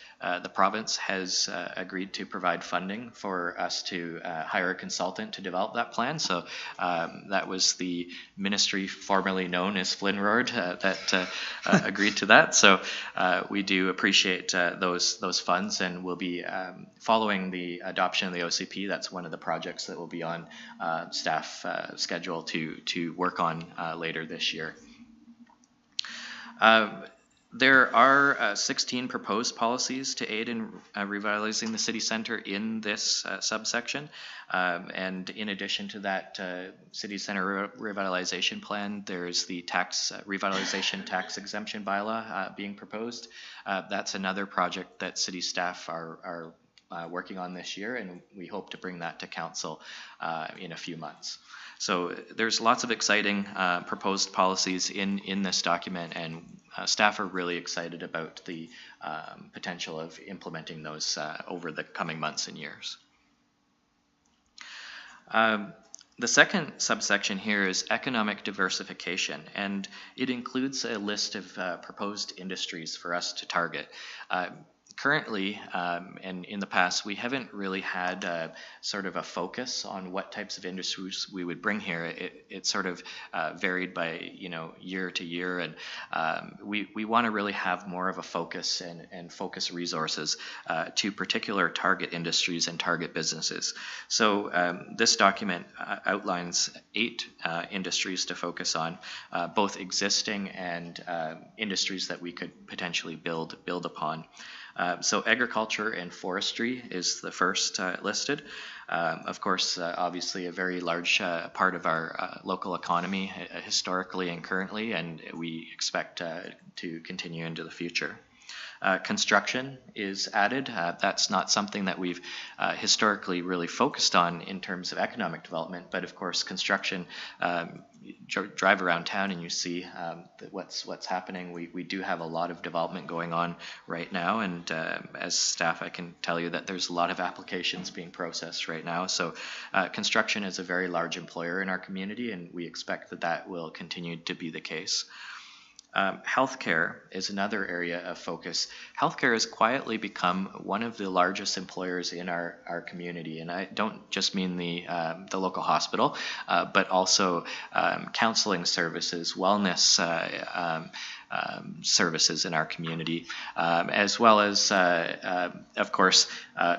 the province has agreed to provide funding for us to hire a consultant to develop that plan. So that was the ministry formerly known as Flinrord that agreed to that. So we do appreciate those funds, and we'll be following the adoption of the OCP. That's one of the projects that will be on staff schedule to work on later this year. There are 16 proposed policies to aid in revitalizing the city center in this subsection. And in addition to that city center revitalization plan, there's the revitalization tax exemption bylaw being proposed. That's another project that city staff are working on this year, and we hope to bring that to council in a few months. So there's lots of exciting proposed policies in this document, and staff are really excited about the potential of implementing those over the coming months and years. The second subsection here is economic diversification, and it includes a list of proposed industries for us to target. Currently, and in the past, we haven't really had sort of a focus on what types of industries we would bring here. It sort of varied by year to year, and we want to really have more of a focus and focus resources to particular target industries and target businesses. So this document outlines 8 industries to focus on, both existing and industries that we could potentially build upon. So agriculture and forestry is the first listed. Of course, obviously a very large part of our local economy historically and currently, and we expect to continue into the future. Construction is added. That's not something that we've historically really focused on in terms of economic development, but of course construction, drive around town and you see what's happening. We do have a lot of development going on right now, and as staff I can tell you that there's a lot of applications being processed right now. So construction is a very large employer in our community, and we expect that will continue to be the case. Healthcare is another area of focus. Healthcare has quietly become one of the largest employers in our community, and I don't just mean the local hospital, but also counseling services, wellness services in our community, as well as, of course,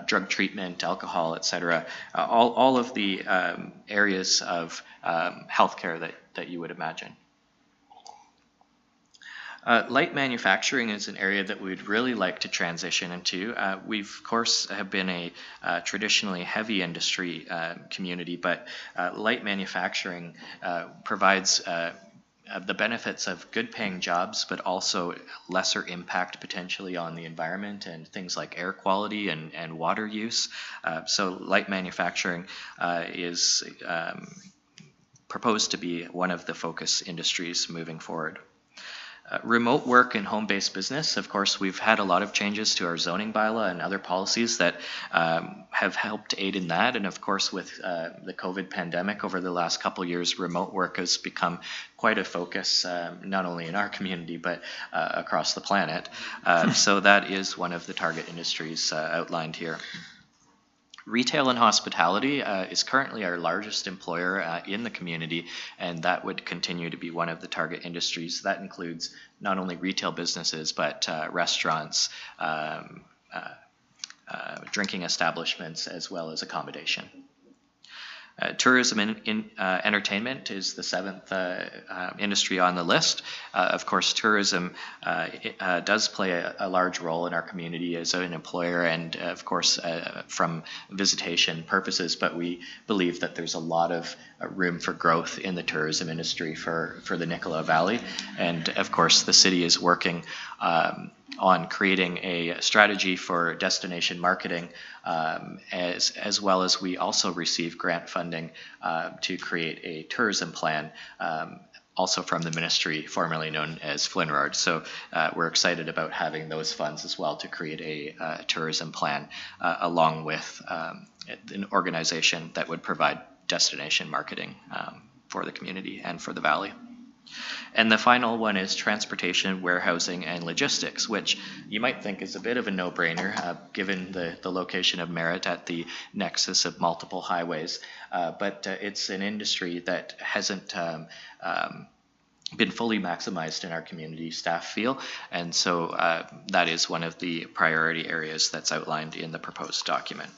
drug treatment, alcohol, etc. All of the areas of healthcare that you would imagine. Light manufacturing is an area that we'd really like to transition into. We've, of course, have been a traditionally heavy industry community, but light manufacturing provides the benefits of good paying jobs, but also lesser impact potentially on the environment and things like air quality and water use. So light manufacturing is proposed to be one of the focus industries moving forward. Remote work and home-based business, of course, we've had a lot of changes to our zoning bylaw and other policies that have helped aid in that. And of course, with the COVID pandemic over the last couple years, remote work has become quite a focus, not only in our community, but across the planet. So that is one of the target industries outlined here. Retail and hospitality is currently our largest employer in the community, and that would continue to be one of the target industries. That includes not only retail businesses, but restaurants, drinking establishments, as well as accommodation. Tourism and entertainment is the seventh industry on the list. Of course, tourism does play a large role in our community as an employer and, of course, from visitation purposes, but we believe that there's a lot of room for growth in the tourism industry for the Nicola Valley. And, of course, the city is working on creating a strategy for destination marketing, as well as we also receive grant funding to create a tourism plan, also from the ministry formerly known as Flinrard. So we're excited about having those funds as well to create a tourism plan, along with an organization that would provide destination marketing for the community and for the valley. And the final one is transportation, warehousing, and logistics, which you might think is a bit of a no-brainer given the location of Merritt at the nexus of multiple highways. But it's an industry that hasn't been fully maximized in our community, staff feel, and so that is one of the priority areas that's outlined in the proposed document.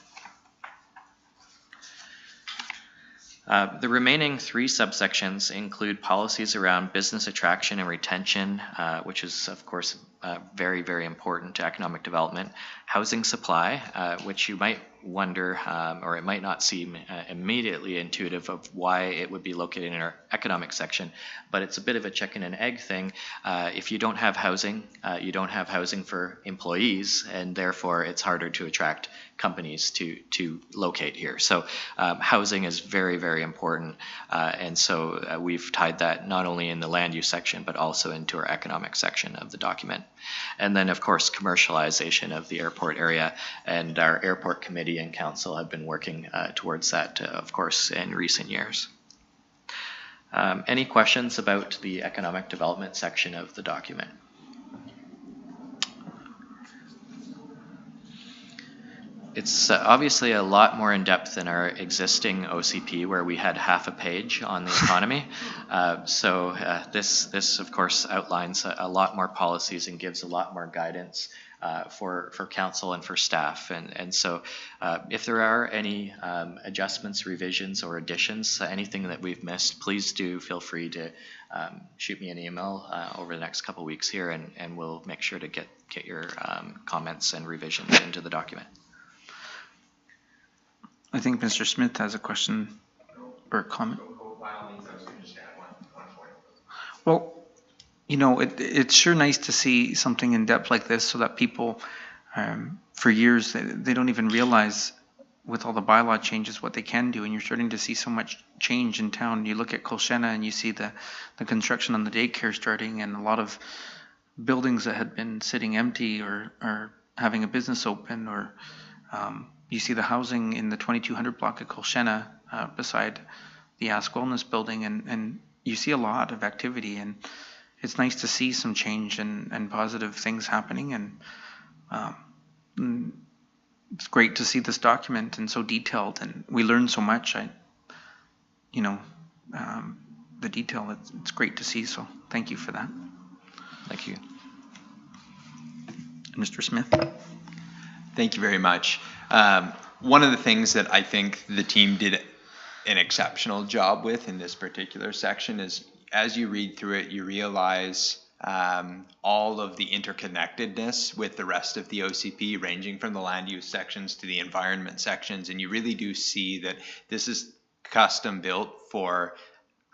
The remaining three subsections include policies around business attraction and retention, which is, of course, very, very important to economic development. Housing supply, which you might wonder, or it might not seem immediately intuitive of why it would be located in our economic section, but it's a bit of a chicken and egg thing. If you don't have housing, you don't have housing for employees, and therefore it's harder to attract companies to locate here. So housing is very, very important, and so we've tied that not only in the land use section, but also into our economic section of the document. And then, of course, commercialization of the airport area, and our airport committee and council have been working towards that, of course, in recent years. Any questions about the economic development section of the document? It's obviously a lot more in depth than our existing OCP, where we had half a page on the economy. So this of course outlines a lot more policies and gives a lot more guidance for council and for staff. And so if there are any adjustments, revisions, or additions, anything that we've missed, please do feel free to shoot me an email over the next couple weeks here, and we'll make sure to get your comments and revisions into the document. I think Mr. Smith has a question or a comment. Well, you know, it's sure nice to see something in depth like this, so that people, for years, they don't even realize with all the bylaw changes what they can do, and you're starting to see so much change in town. You look at Colchena and you see the construction on the daycare starting, and a lot of buildings that had been sitting empty or having a business open, or you see the housing in the 2200 block of Colchena beside the Ask Wellness building, and you see a lot of activity, and it's nice to see some change and positive things happening, and it's great to see this document and so detailed, and we learn so much. The detail, it's great to see, so thank you for that. Thank you. Mr. Smith? Thank you very much. One of the things that I think the team did an exceptional job with in this particular section is, as you read through it, you realize all of the interconnectedness with the rest of the OCP, ranging from the land use sections to the environment sections. And you really do see that this is custom built for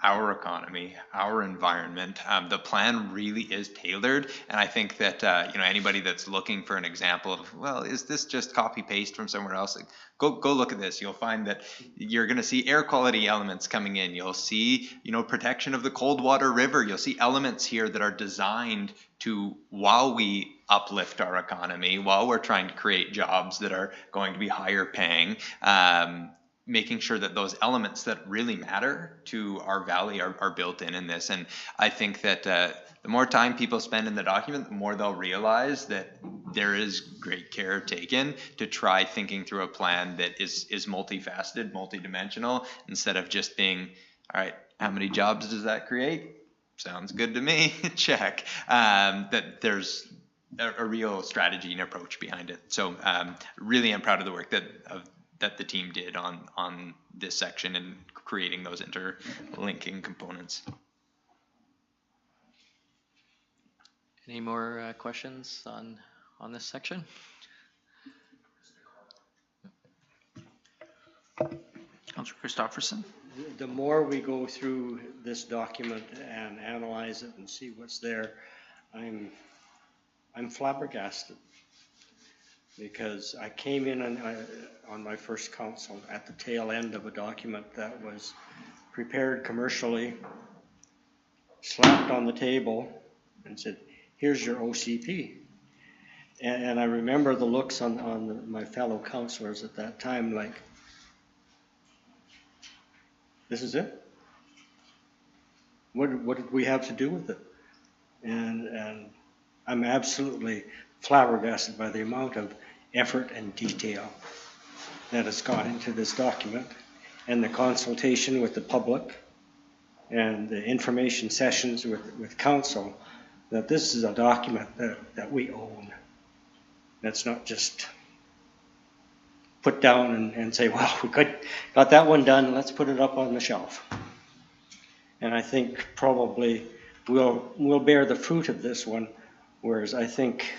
our economy, our environment. The plan really is tailored, and I think that anybody that's looking for an example of, well, is this just copy paste from somewhere else? Like, go look at this. You'll find that you're going to see air quality elements coming in. You'll see protection of the Coldwater River. You'll see elements here that are designed to, while we uplift our economy, while we're trying to create jobs that are going to be higher paying, making sure that those elements that really matter to our valley are built in this. And I think that the more time people spend in the document, the more they'll realize that there is great care taken to try thinking through a plan that is multifaceted, multidimensional, instead of just being, all right, how many jobs does that create? Sounds good to me. Check. That there's a real strategy and approach behind it. So really I'm proud of the work that the team did on this section and creating those interlinking components. Any more questions on this section? Councillor Christopherson? The more we go through this document and analyze it and see what's there, I'm flabbergasted. Because I came in on my first council at the tail end of a document that was prepared commercially, slapped on the table, and said, here's your OCP. And I remember the looks on my fellow councilors at that time, like, this is it? What did we have to do with it? And I'm absolutely flabbergasted by the amount of effort and detail that has gone into this document, and the consultation with the public and the information sessions with council, that this is a document that we own. That's not just put down and say, well, we got that one done, let's put it up on the shelf. And I think probably we'll bear the fruit of this one, whereas I think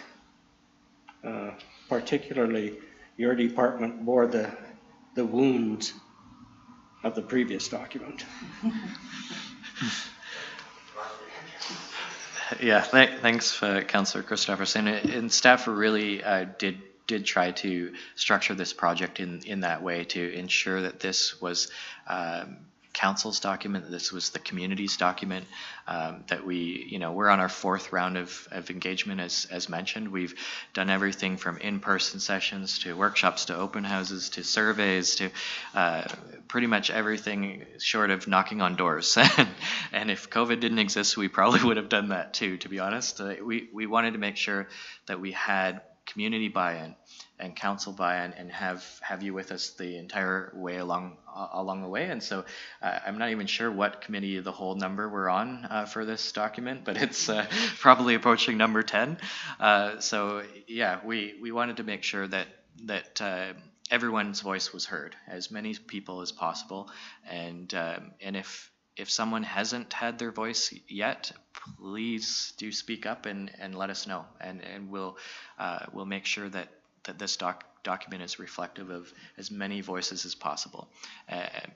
particularly your department bore the wounds of the previous document. Yeah, thanks, Councillor Christopherson. And staff really did try to structure this project in that way to ensure that this was council's document, that this was the community's document, that we're on our fourth round of engagement, as mentioned. We've done everything from in-person sessions to workshops to open houses to surveys to pretty much everything short of knocking on doors. And if COVID didn't exist, we probably would have done that too, to be honest. We wanted to make sure that we had community buy-in and council buy-in and have you with us the entire way along the way. And so I'm not even sure what committee of the whole number we're on for this document, but it's probably approaching number 10. So yeah, we wanted to make sure that everyone's voice was heard, as many people as possible. And if someone hasn't had their voice yet, please do speak up and let us know, and we'll make sure that this document is reflective of as many voices as possible.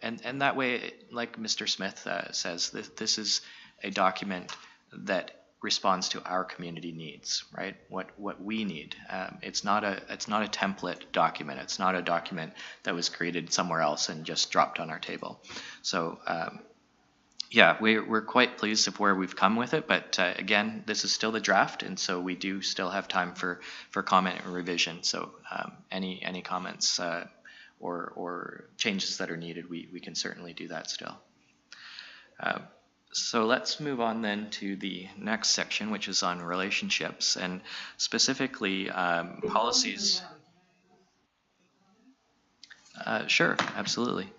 And that way, like Mr. Smith says, this is a document that responds to our community needs, right? What we need. It's not a template document. It's not a document that was created somewhere else and just dropped on our table. So yeah, we're quite pleased of where we've come with it, but again, this is still the draft, and so we do still have time for comment and revision. So any comments or changes that are needed, we can certainly do that still. So let's move on then to the next section, which is on relationships and specifically policies. Sure, absolutely.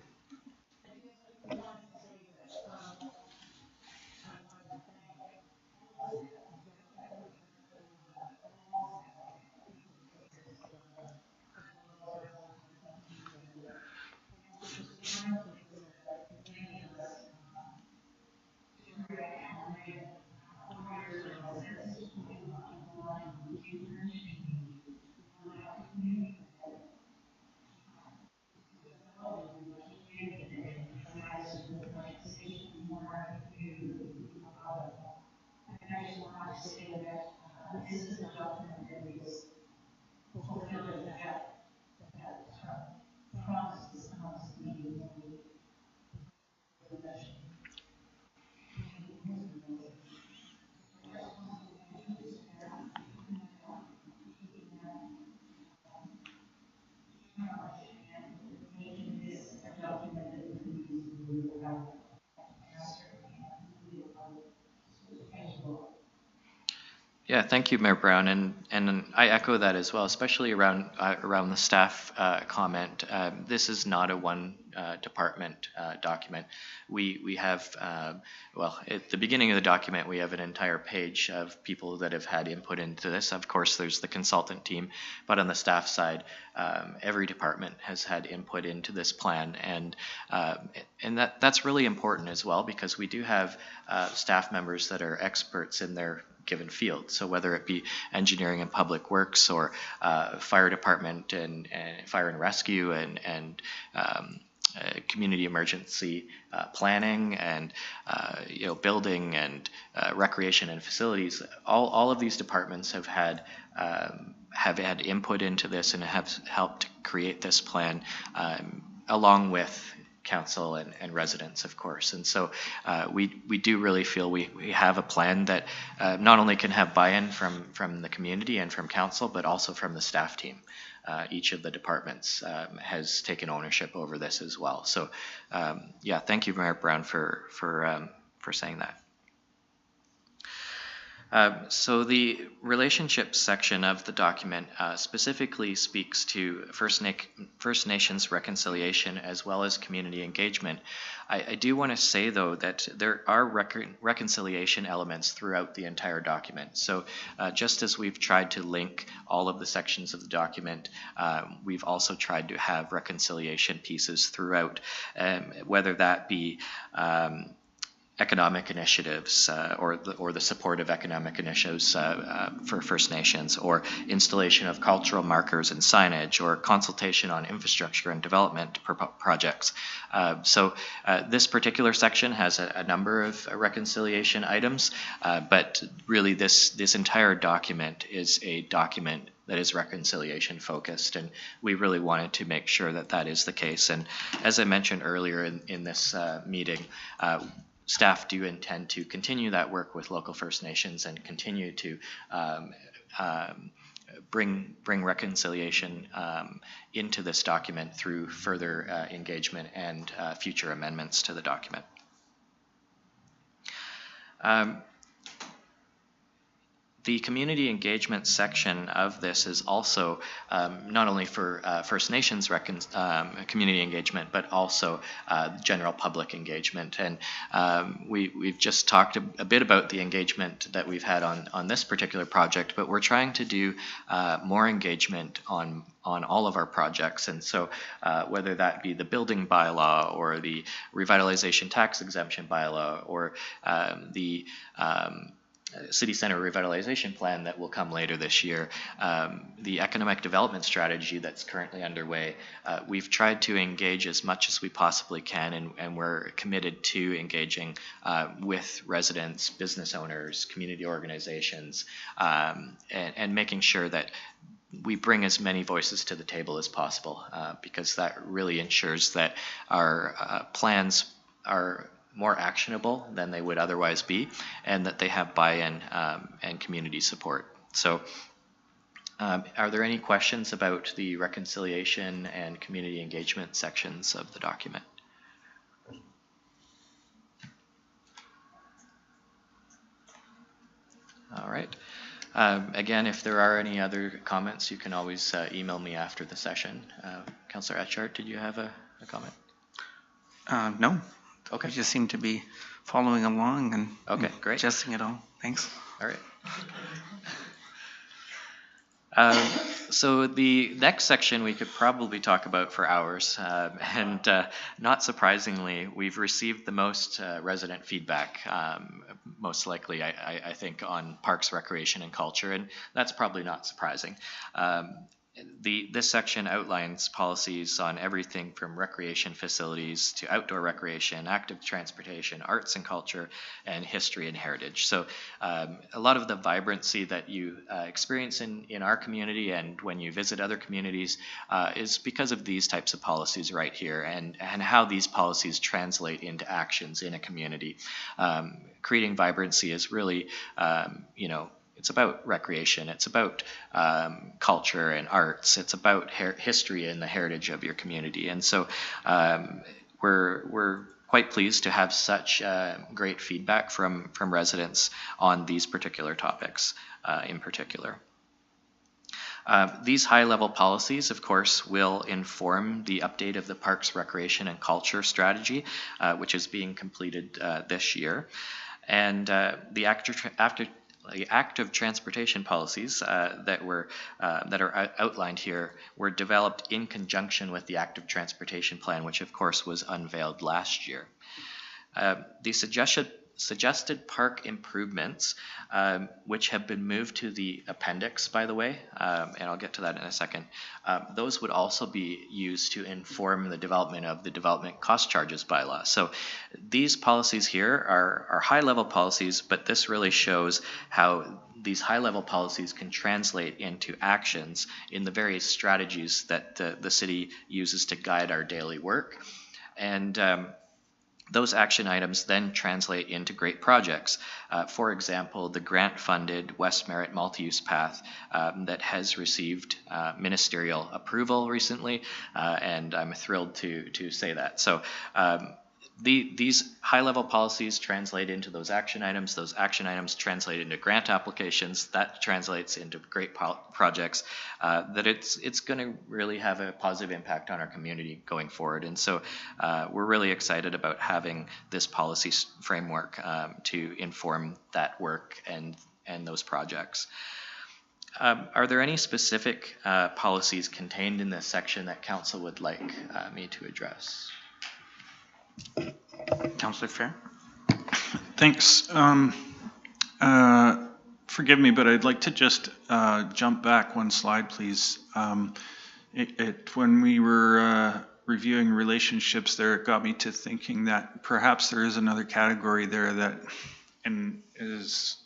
Yeah, thank you, Mayor Brown, and I echo that as well, especially around the staff comment. This is not a one department document. We have well, at the beginning of the document, we have an entire page of people that have had input into this. Of course, there's the consultant team, but on the staff side, every department has had input into this plan, and that's really important as well, because we do have staff members that are experts in their given field. So whether it be engineering and public works, or fire department and fire and rescue, and community emergency planning, and building, and recreation and facilities, all of these departments have had input into this and have helped create this plan, along with council and residents, of course. And so we do really feel we have a plan that not only can have buy-in from the community and from council, but also from the staff team. Each of the departments has taken ownership over this as well. So yeah, thank you, Mayor Brown, for saying that. So the relationship section of the document specifically speaks to First Nations reconciliation as well as community engagement. I do want to say, though, that there are reconciliation elements throughout the entire document. So just as we've tried to link all of the sections of the document, we've also tried to have reconciliation pieces throughout, whether that be economic initiatives or the support of economic initiatives for First Nations, or installation of cultural markers and signage, or consultation on infrastructure and development projects. So this particular section has a number of reconciliation items, but really this entire document is a document that is reconciliation focused, and we really wanted to make sure that that is the case. And as I mentioned earlier in this meeting, staff do intend to continue that work with local First Nations and continue to bring reconciliation into this document through further engagement and future amendments to the document. The community engagement section of this is also not only for First Nations community engagement, but also general public engagement. And we've just talked a bit about the engagement that we've had on this particular project, but we're trying to do more engagement on all of our projects. And so whether that be the building bylaw, or the revitalization tax exemption bylaw, or the city center revitalization plan that will come later this year, the economic development strategy that's currently underway, we've tried to engage as much as we possibly can, and we're committed to engaging with residents, business owners, community organizations, and making sure that we bring as many voices to the table as possible, because that really ensures that our plans are more actionable than they would otherwise be, and that they have buy-in and community support. So are there any questions about the reconciliation and community engagement sections of the document? All right. Again, if there are any other comments, you can always email me after the session. Councillor Etchart, did you have a comment? No. Okay. We just seem to be following along and okay, great. Adjusting it all. Thanks. All right. So the next section we could probably talk about for hours, and not surprisingly, we've received the most resident feedback, most likely, I think, on parks, recreation, and culture, and that's probably not surprising. This section outlines policies on everything from recreation facilities to outdoor recreation, active transportation, arts and culture, and history and heritage. So a lot of the vibrancy that you experience in our community and when you visit other communities is because of these types of policies right here, and how these policies translate into actions in a community. Creating vibrancy is really, it's about recreation, it's about culture and arts, it's about history and the heritage of your community. And so we're quite pleased to have such great feedback from residents on these particular topics in particular. These high-level policies, of course, will inform the update of the Parks, Recreation, and Culture Strategy, which is being completed this year. And the active transportation policies that are outlined here were developed in conjunction with the active transportation plan, which of course was unveiled last year. The suggested park improvements, which have been moved to the appendix, by the way, and I'll get to that in a second, those would also be used to inform the development of the development cost charges bylaw. So these policies here are high-level policies, but this really shows how these high-level policies can translate into actions in the various strategies that the city uses to guide our daily work. And those action items then translate into great projects. For example, the grant-funded West Merritt multi-use path that has received ministerial approval recently, and I'm thrilled to say that. So these high-level policies translate into those action items translate into grant applications, that translates into great projects, that it's going to really have a positive impact on our community going forward. And so we're really excited about having this policy framework to inform that work and those projects. Are there any specific policies contained in this section that Council would like me to address? Councillor Fair? Thanks. Forgive me, but I'd like to just jump back one slide, please. When we were reviewing relationships there, it got me to thinking that perhaps there is another category there that is,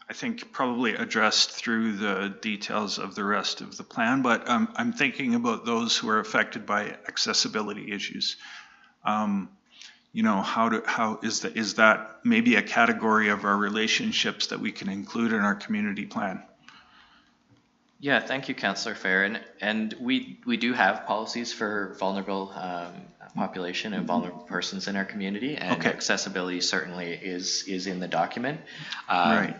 I think, probably addressed through the details of the rest of the plan, but I'm thinking about those who are affected by accessibility issues. How is that maybe a category of our relationships that we can include in our community plan? Yeah, thank you, Councillor Fair. And we do have policies for vulnerable population and vulnerable persons in our community, and okay. Accessibility certainly is in the document. Right.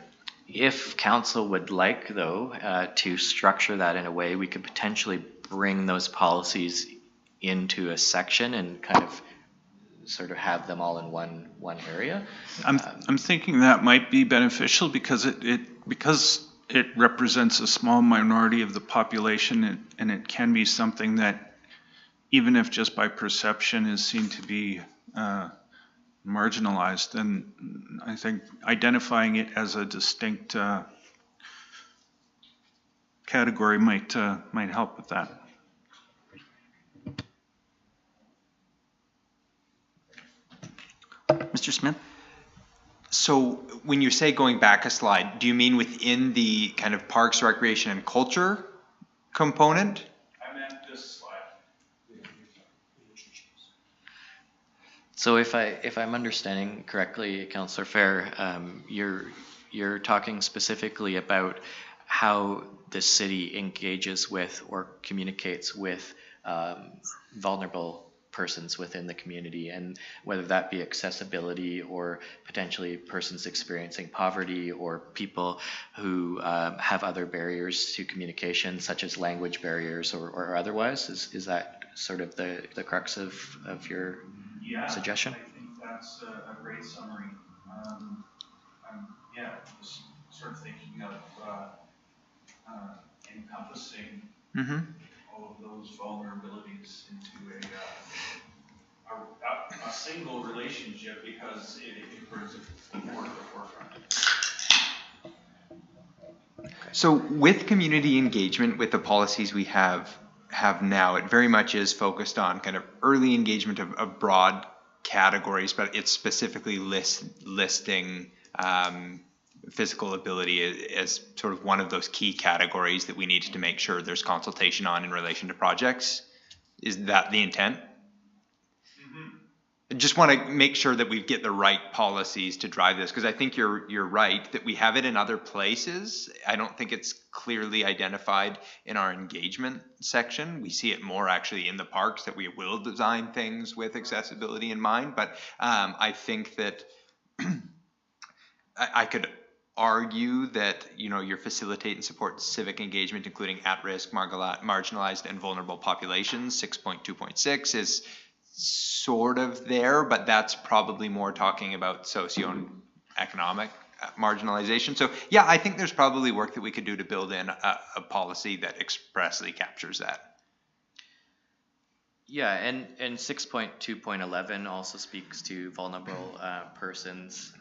If Council would like, though, to structure that in a way, we could potentially bring those policies into a section and kind of sort of have them all in one area. I'm thinking that might be beneficial because it represents a small minority of the population, and it can be something that, even if just by perception, is seen to be marginalized. And I think identifying it as a distinct category might help with that. Mr. Smith? So when you say going back a slide, do you mean within the kind of parks, recreation, and culture component? I meant this slide. So if I'm understanding correctly, Councillor Fair, you're talking specifically about how the city engages with or communicates with vulnerable persons within the community, and whether that be accessibility or potentially persons experiencing poverty or people who have other barriers to communication, such as language barriers or otherwise. Is that sort of the crux of your suggestion? I think that's a great summary. Just sort of thinking of encompassing encompassing all of those vulnerabilities into a single relationship, because it brings it more to the forefront. So with community engagement, with the policies we have now, it very much is focused on kind of early engagement of broad categories, but it's specifically listing physical ability as sort of one of those key categories that we need to make sure there's consultation on in relation to projects. Is that the intent? I just want to make sure that we get the right policies to drive this, because I think you're right that we have it in other places. I don't think it's clearly identified in our engagement section. We see it more actually in the parks, that we will design things with accessibility in mind. But I think that I could argue that, you know, your facilitate and support civic engagement, including at-risk, marginalized, and vulnerable populations, 6.2.6 is sort of there, but that's probably more talking about socioeconomic marginalization. So yeah, I think there's probably work that we could do to build in a policy that expressly captures that. Yeah, and 6.2.11 also speaks to vulnerable persons,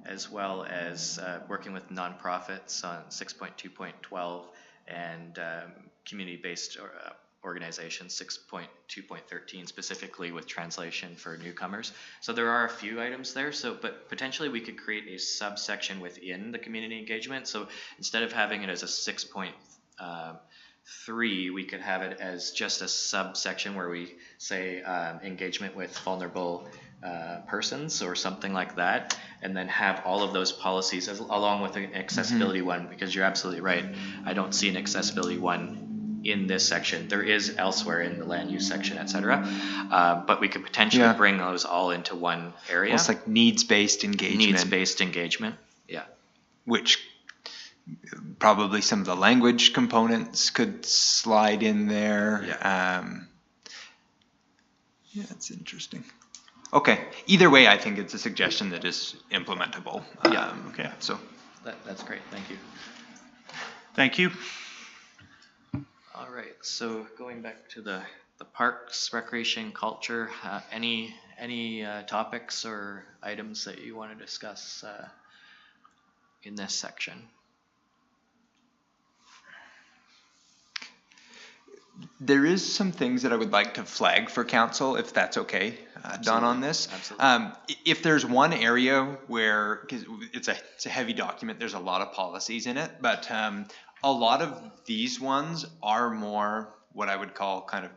as well as working with nonprofits on 6.2.12 and community-based organizations 6.2.13, specifically with translation for newcomers. So there are a few items there. So, but potentially we could create a subsection within the community engagement. So instead of having it as a 6.3, we could have it as just a subsection where we say engagement with vulnerable persons or something like that, and then have all of those policies along with an accessibility one, because you're absolutely right. I don't see an accessibility one in this section. There is elsewhere in the land use section, etc. But we could potentially bring those all into one area. Well, it's like needs-based engagement. Needs-based engagement, yeah. Which probably some of the language components could slide in there. Yeah, it's interesting. Okay, either way, I think it's a suggestion that is implementable. Okay. So That's great, thank you. Thank you. All right, so going back to the parks, recreation, culture, any topics or items that you want to discuss in this section? there is some things that I would like to flag for council, if that's okay, Don, on this. Absolutely. If there's one area where, because it's a heavy document, there's a lot of policies in it, but a lot of these ones are more what I would call kind of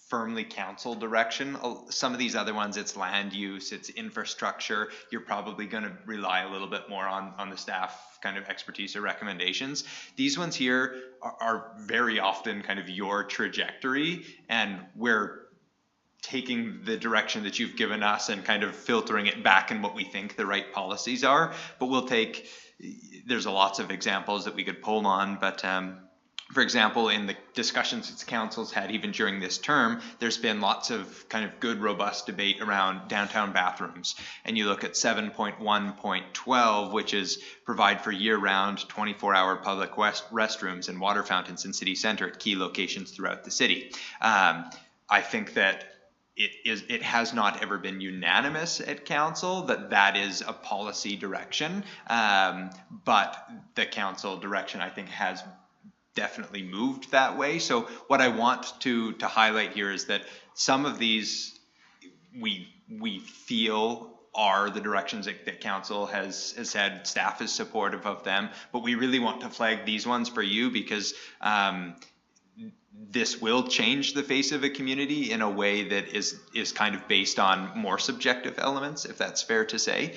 firmly council direction. Some of these other ones, it's land use, it's infrastructure. You're probably going to rely a little bit more on the staff kind of expertise or recommendations. These ones here are very often kind of your trajectory, and we're taking the direction that you've given us and kind of filtering it back in what we think the right policies are. But we'll take, there's lots of examples that we could pull on, but for example, in the discussions that council's had even during this term, there's been lots of kind of good, robust debate around downtown bathrooms. And you look at 7.1.12, which is provide for year-round 24-hour public restrooms and water fountains in city center at key locations throughout the city. I think that it has not ever been unanimous at council that is a policy direction, but the council direction, I think, has definitely moved that way. So what I want to highlight here is that some of these we feel are the directions that council has said, staff is supportive of them, but we really want to flag these ones for you because this will change the face of a community in a way that is kind of based on more subjective elements, if that's fair to say.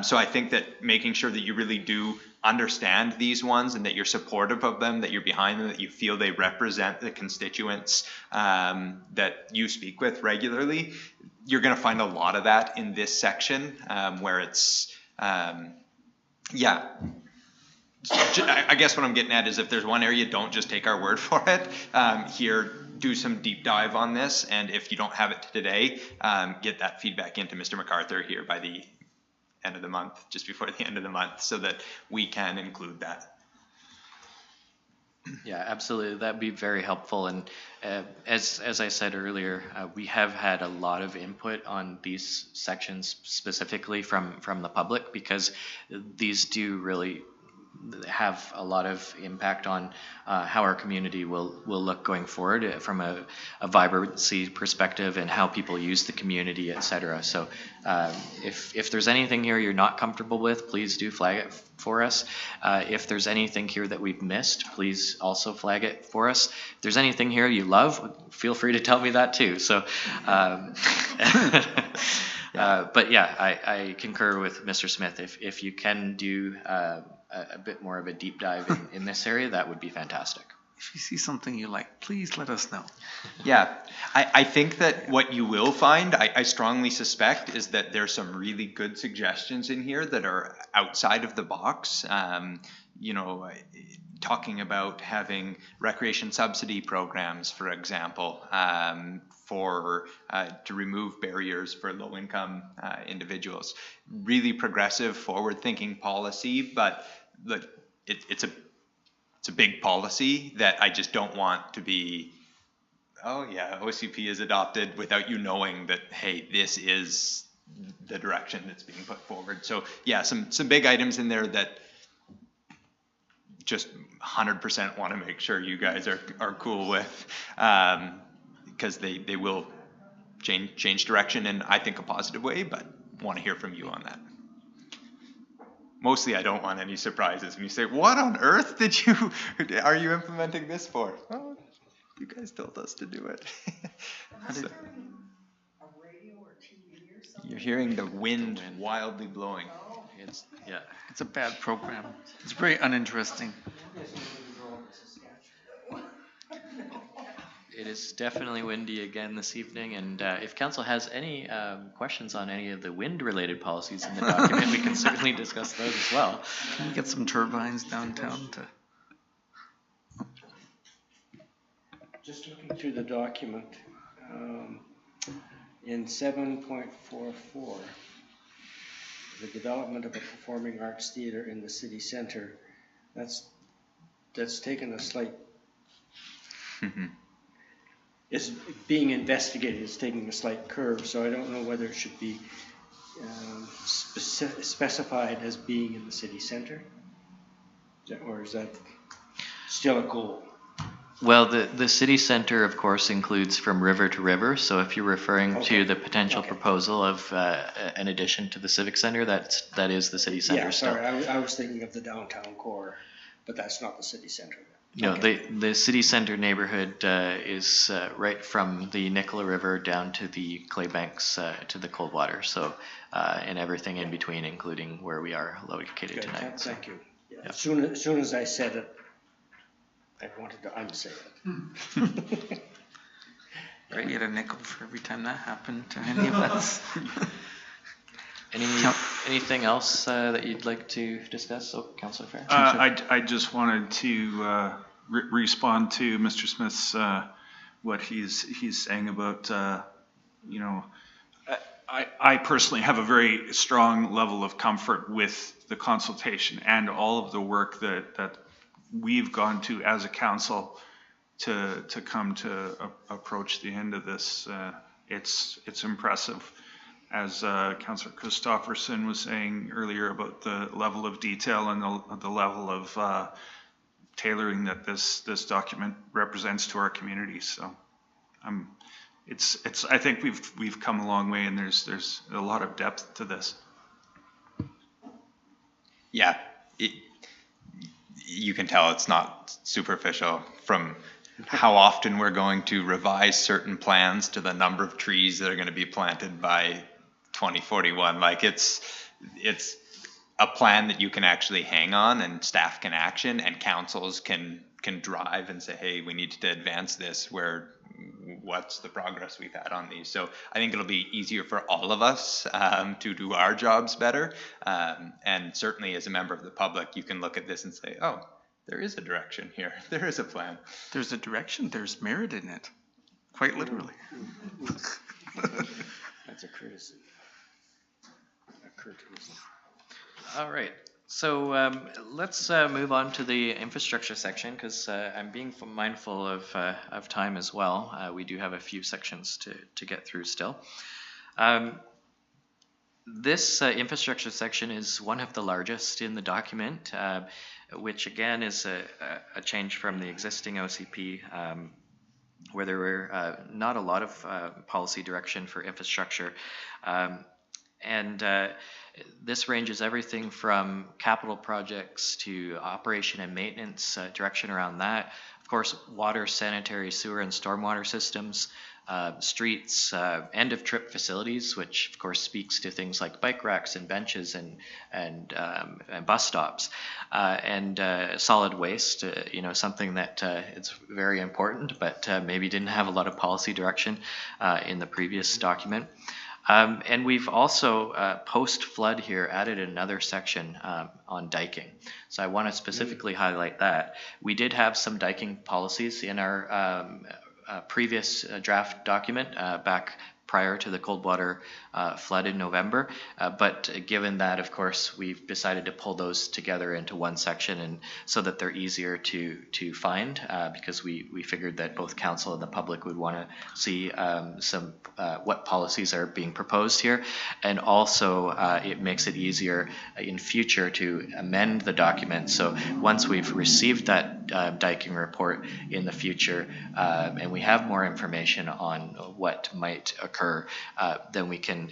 So I think that making sure that you really do understand these ones and that you're supportive of them, that you're behind them, that you feel they represent the constituents that you speak with regularly, you're going to find a lot of that in this section where it's, yeah. I guess what I'm getting at is if there's one area, don't just take our word for it. Here, do some deep dive on this, and if you don't have it today, get that feedback into Mr. MacArthur here by the end of the month, just before the end of the month, so that we can include that. Yeah, absolutely. That'd be very helpful. And as I said earlier, we have had a lot of input on these sections specifically from the public, because these do really have a lot of impact on how our community will look going forward from a vibrancy perspective and how people use the community, et cetera. So if there's anything here you're not comfortable with, please do flag it for us. If there's anything here that we've missed, please also flag it for us. If there's anything here you love, feel free to tell me that too. So but yeah, I concur with Mr. Smith. If you can do a bit more of a deep dive in this area, that would be fantastic. If you see something you like, please let us know. Yeah, I think that what you will find, I strongly suspect, is that there's some really good suggestions in here that are outside of the box. You know, talking about having recreation subsidy programs, for example, to remove barriers for low-income individuals. Really progressive, forward-thinking policy, but look, it's a big policy that I just don't want to be, oh yeah, OCP is adopted without you knowing that, hey, this is the direction that's being put forward. So yeah, some big items in there that just 100% want to make sure you guys are cool with, because they will change direction in, I think, a positive way, but want to hear from you on that. Mostly I don't want any surprises when you say, what on earth are you implementing this for? Oh, you guys told us to do it. So, you're hearing the wind wildly blowing. It's a bad program. It's very uninteresting. It is definitely windy again this evening, and if council has any questions on any of the wind-related policies in the document, we can certainly discuss those as well. Can we get some turbines downtown to... Just looking through the document, in 7.44, the development of a performing arts theater in the city center, that's taken a slight... is being investigated, it's taking a slight curve, so I don't know whether it should be specified as being in the city center, or is that still a goal? Well, the city center, of course, includes from river to river, so if you're referring to the potential proposal of an addition to the civic center, that is the city center still. Yeah, sorry, I was thinking of the downtown core, but that's not the city center. No, the city center neighborhood is right from the Nicola River down to the clay banks to the Coldwater. So, and everything in between, including where we are located tonight. Thank you. Yeah. As soon as I said it, I wanted to unsay it. Great. We had a nickel for every time that happened to any of us. Anything else that you'd like to discuss, Councillor Fair? I just wanted to respond to Mr. Smith's what he's saying about you know, I personally have a very strong level of comfort with the consultation and all of the work that we've gone to as a council to come to approach the end of this. It's impressive. As Councillor Christofferson was saying earlier about the level of detail and the level of tailoring that this document represents to our community. So, I think we've come a long way, and there's a lot of depth to this. Yeah, you can tell it's not superficial from how often we're going to revise certain plans to the number of trees that are going to be planted by 2041. Like it's a plan that you can actually hang on, and staff can action, and councils can drive and say, hey, we need to advance this. What's the progress we've had on these? So I think it'll be easier for all of us to do our jobs better. And certainly as a member of the public, you can look at this and say, oh, there is a direction here. There is a plan. There's a direction. There's merit in it. Quite literally. That's a criticism. All right. So let's move on to the infrastructure section, because I'm being mindful of time as well. We do have a few sections to get through still. This infrastructure section is one of the largest in the document, which again is a change from the existing OCP, where there were not a lot of policy direction for infrastructure. This ranges everything from capital projects to operation and maintenance direction around that. Of course, water, sanitary, sewer, and stormwater systems, streets, end-of-trip facilities, which of course speaks to things like bike racks and benches and bus stops, and solid waste. Something that it's very important, but maybe didn't have a lot of policy direction in the previous document. And we've also, post-flood here, added another section on diking. So I want to specifically highlight that. We did have some diking policies in our previous draft document back prior to the Coldwater flood in November. But given that, of course, we've decided to pull those together into one section, and so that they're easier to find, because we figured that both council and the public would want to see some what policies are being proposed here. And also it makes it easier in future to amend the document. So once we've received that diking report in the future, and we have more information on what might occur, then we can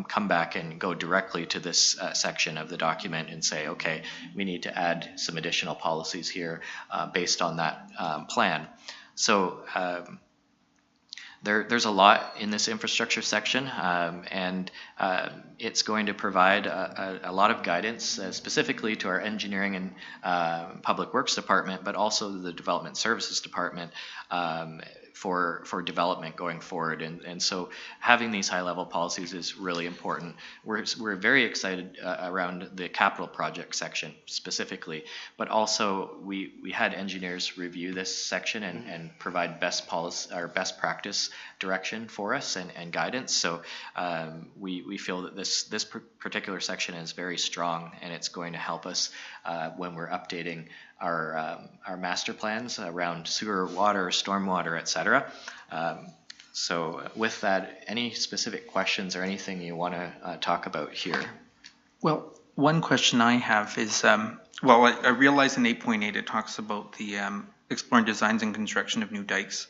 come back and go directly to this section of the document and say, okay, we need to add some additional policies here based on that plan. So there's a lot in this infrastructure section, and it's going to provide a lot of guidance specifically to our engineering and public works department, but also the development services department for development going forward. And so having these high level policies is really important. We're very excited around the capital project section specifically, but also we had engineers review this section and provide best policy or best practice direction for us and guidance. So we feel that this particular section is very strong, and it's going to help us when we're updating our master plans around sewer, water, stormwater, etc. So with that, any specific questions or anything you want to talk about here? Well, one question I have is, I realize in 8.8 it talks about the exploring designs and construction of new dikes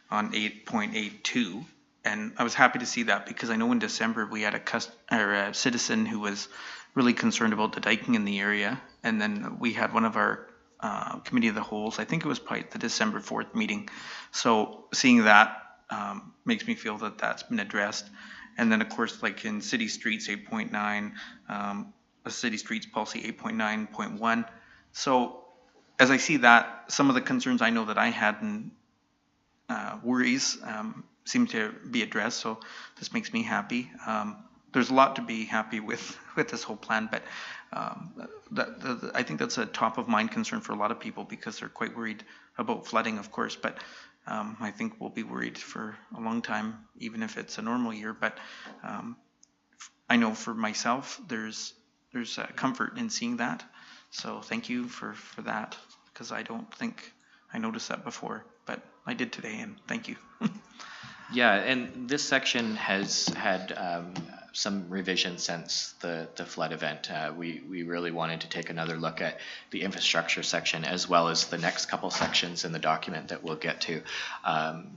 on 8.82, and I was happy to see that, because I know in December we had a citizen who was really concerned about the diking in the area, and then we had one of our committee of the wholes, I think it was probably the December 4th meeting. So seeing that makes me feel that that's been addressed. And then of course, like in city streets 8.9, a city streets policy 8.9.1. So as I see that, some of the concerns I know that I had and worries seem to be addressed. So this makes me happy. There's a lot to be happy with this whole plan, but I think that's a top of mind concern for a lot of people, because they're quite worried about flooding, of course, but I think we'll be worried for a long time, even if it's a normal year. But I know for myself, there's comfort in seeing that. So thank you for that, because I don't think I noticed that before, but I did today, and thank you. Yeah, and this section has had some revision since the flood event. We really wanted to take another look at the infrastructure section, as well as the next couple sections in the document that we'll get to.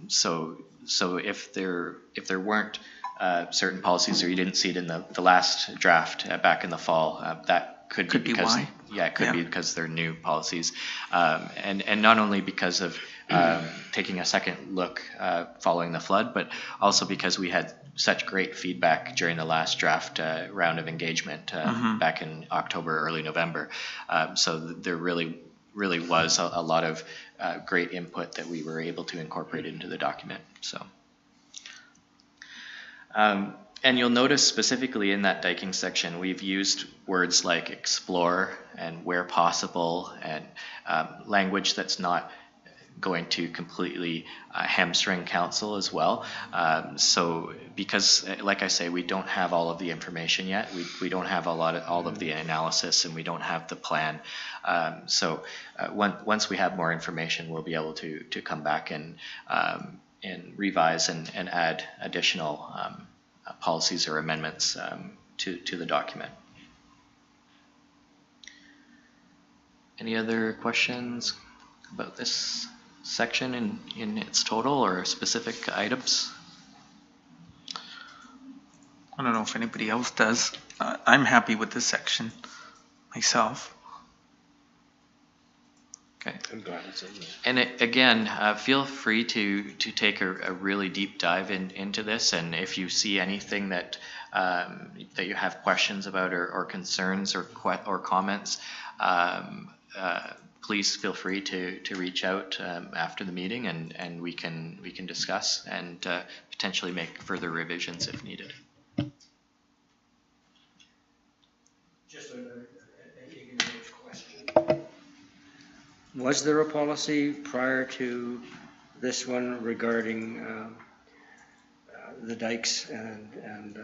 So if there weren't certain policies, or you didn't see it in the last draft back in the fall, that could be because why? Yeah, it could be because they're new policies, and not only because of taking a second look following the flood, but also because we had such great feedback during the last draft round of engagement back in October, early November. So there really was a lot of great input that we were able to incorporate into the document. So. And you'll notice specifically in that diking section, we've used words like explore and where possible, and language that's not going to completely hamstring council as well. So because, like I say, we don't have all of the information yet. We don't have all of the analysis, and we don't have the plan. Once we have more information, we'll be able to come back and revise and add additional policies or amendments to the document. Any other questions about this section in its total or specific items? I don't know if anybody else does. I'm happy with this section myself. Okay. I'm glad it's in there. And again, feel free to take a really deep dive into this, and if you see anything that you have questions about or concerns or comments, please feel free to reach out after the meeting, and we can discuss and potentially make further revisions if needed. Just an ignorant question. Was there a policy prior to this one regarding the dikes and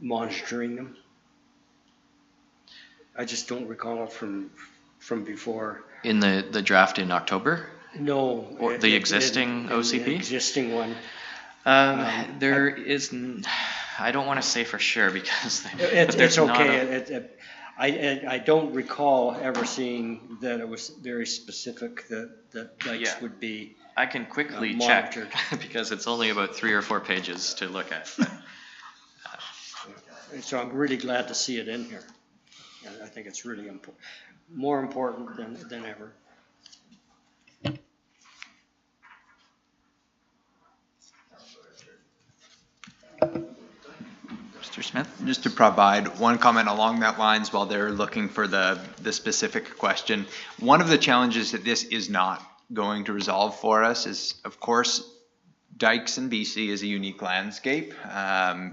monitoring them? I just don't recall it from before. In the draft in October? No. Or the existing OCP? The existing one. There is, I don't want to say for sure because It's okay. I don't recall ever seeing that it was very specific that dikes would be. I can quickly check because it's only about 3 or 4 pages to look at. But, so I'm really glad to see it in here. I think it's really more important than ever. Mr. Smith? Just to provide one comment along that lines while they're looking for the specific question. One of the challenges that this is not going to resolve for us is, of course, dikes in BC is a unique landscape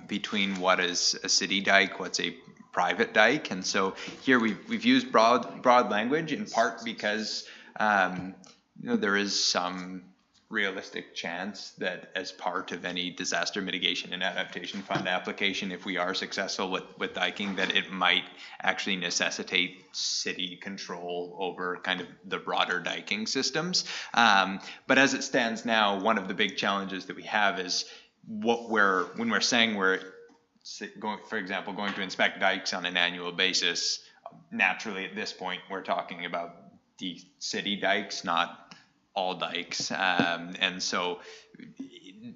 between what is a city dike, what's a private dike, and so here we've used broad language in part because there is some realistic chance that as part of any disaster mitigation and adaptation fund application, if we are successful with diking, that it might actually necessitate city control over kind of the broader diking systems. But as it stands now, one of the big challenges that we have is when we're saying we're going, for example, going to inspect dikes on an annual basis, naturally at this point we're talking about the city dikes, not all dikes. And so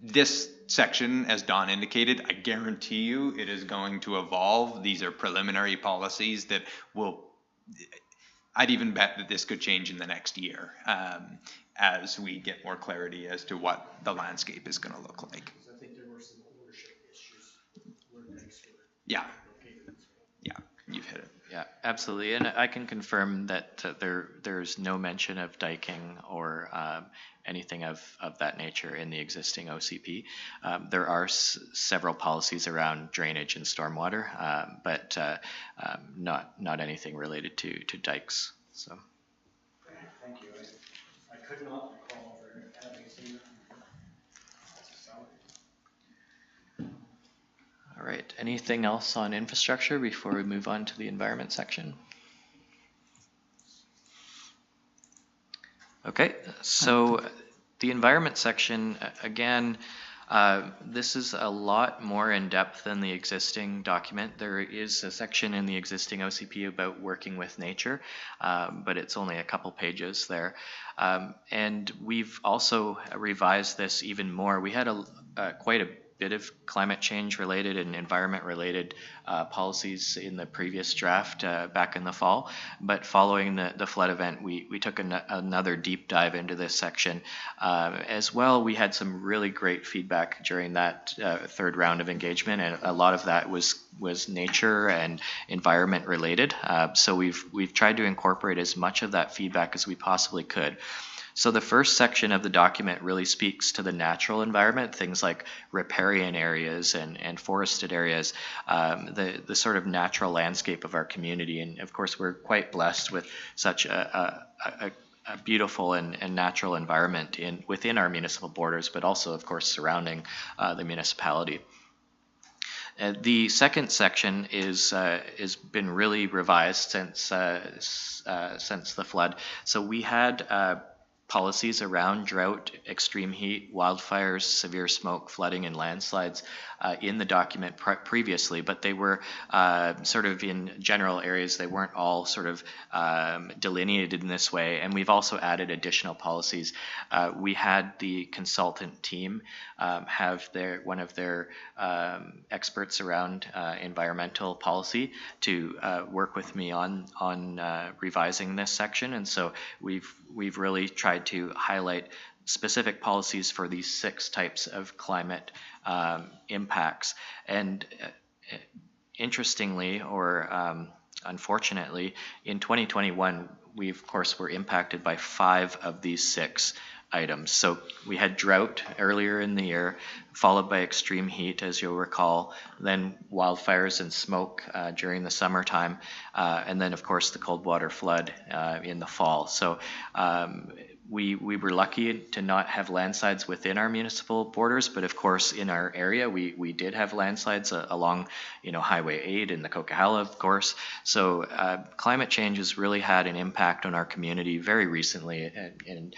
this section, as Don indicated, I guarantee you it is going to evolve. These are preliminary policies that I'd even bet that this could change in the next year as we get more clarity as to what the landscape is going to look like. I think there were some ownership issues where dikes were Yeah. located. Yeah, you've hit it. yeah, absolutely. And I can confirm that there's no mention of diking or anything of that nature in the existing OCP. There are several policies around drainage and stormwater, but not anything related to dikes. So. Thank you. I could not recall having seen it. All right, anything else on infrastructure before we move on to the environment section? Okay, so the environment section, again, this is a lot more in depth than the existing document. There is a section in the existing OCP about working with nature, but it's only a couple pages there. And we've also revised this even more. We had quite a bit of climate change related and environment related policies in the previous draft back in the fall, but following the flood event we took another deep dive into this section. As well, we had some really great feedback during that third round of engagement, and a lot of that was nature and environment related. So we've tried to incorporate as much of that feedback as we possibly could. So the first section of the document really speaks to the natural environment, things like riparian areas and forested areas, the sort of natural landscape of our community. And of course, we're quite blessed with such a a beautiful and natural environment within our municipal borders, but also, of course, surrounding the municipality. The second section is been really revised since the flood. So we had policies around drought, extreme heat, wildfires, severe smoke, flooding, and landslides in the document previously, but they were sort of in general areas. They weren't all sort of delineated in this way, and we've also added additional policies. We had the consultant team have one of their experts around environmental policy to work with me on revising this section, and so we've really tried to highlight specific policies for these 6 types of climate impacts. And interestingly, or unfortunately, in 2021, we of course were impacted by 5 of these 6 items. So we had drought earlier in the year, followed by extreme heat, as you'll recall, then wildfires and smoke during the summertime, and then of course the cold water flood in the fall. So we were lucky to not have landslides within our municipal borders, but of course in our area we did have landslides along, Highway 8 and the Coquihalla, of course. So climate change has really had an impact on our community very recently, and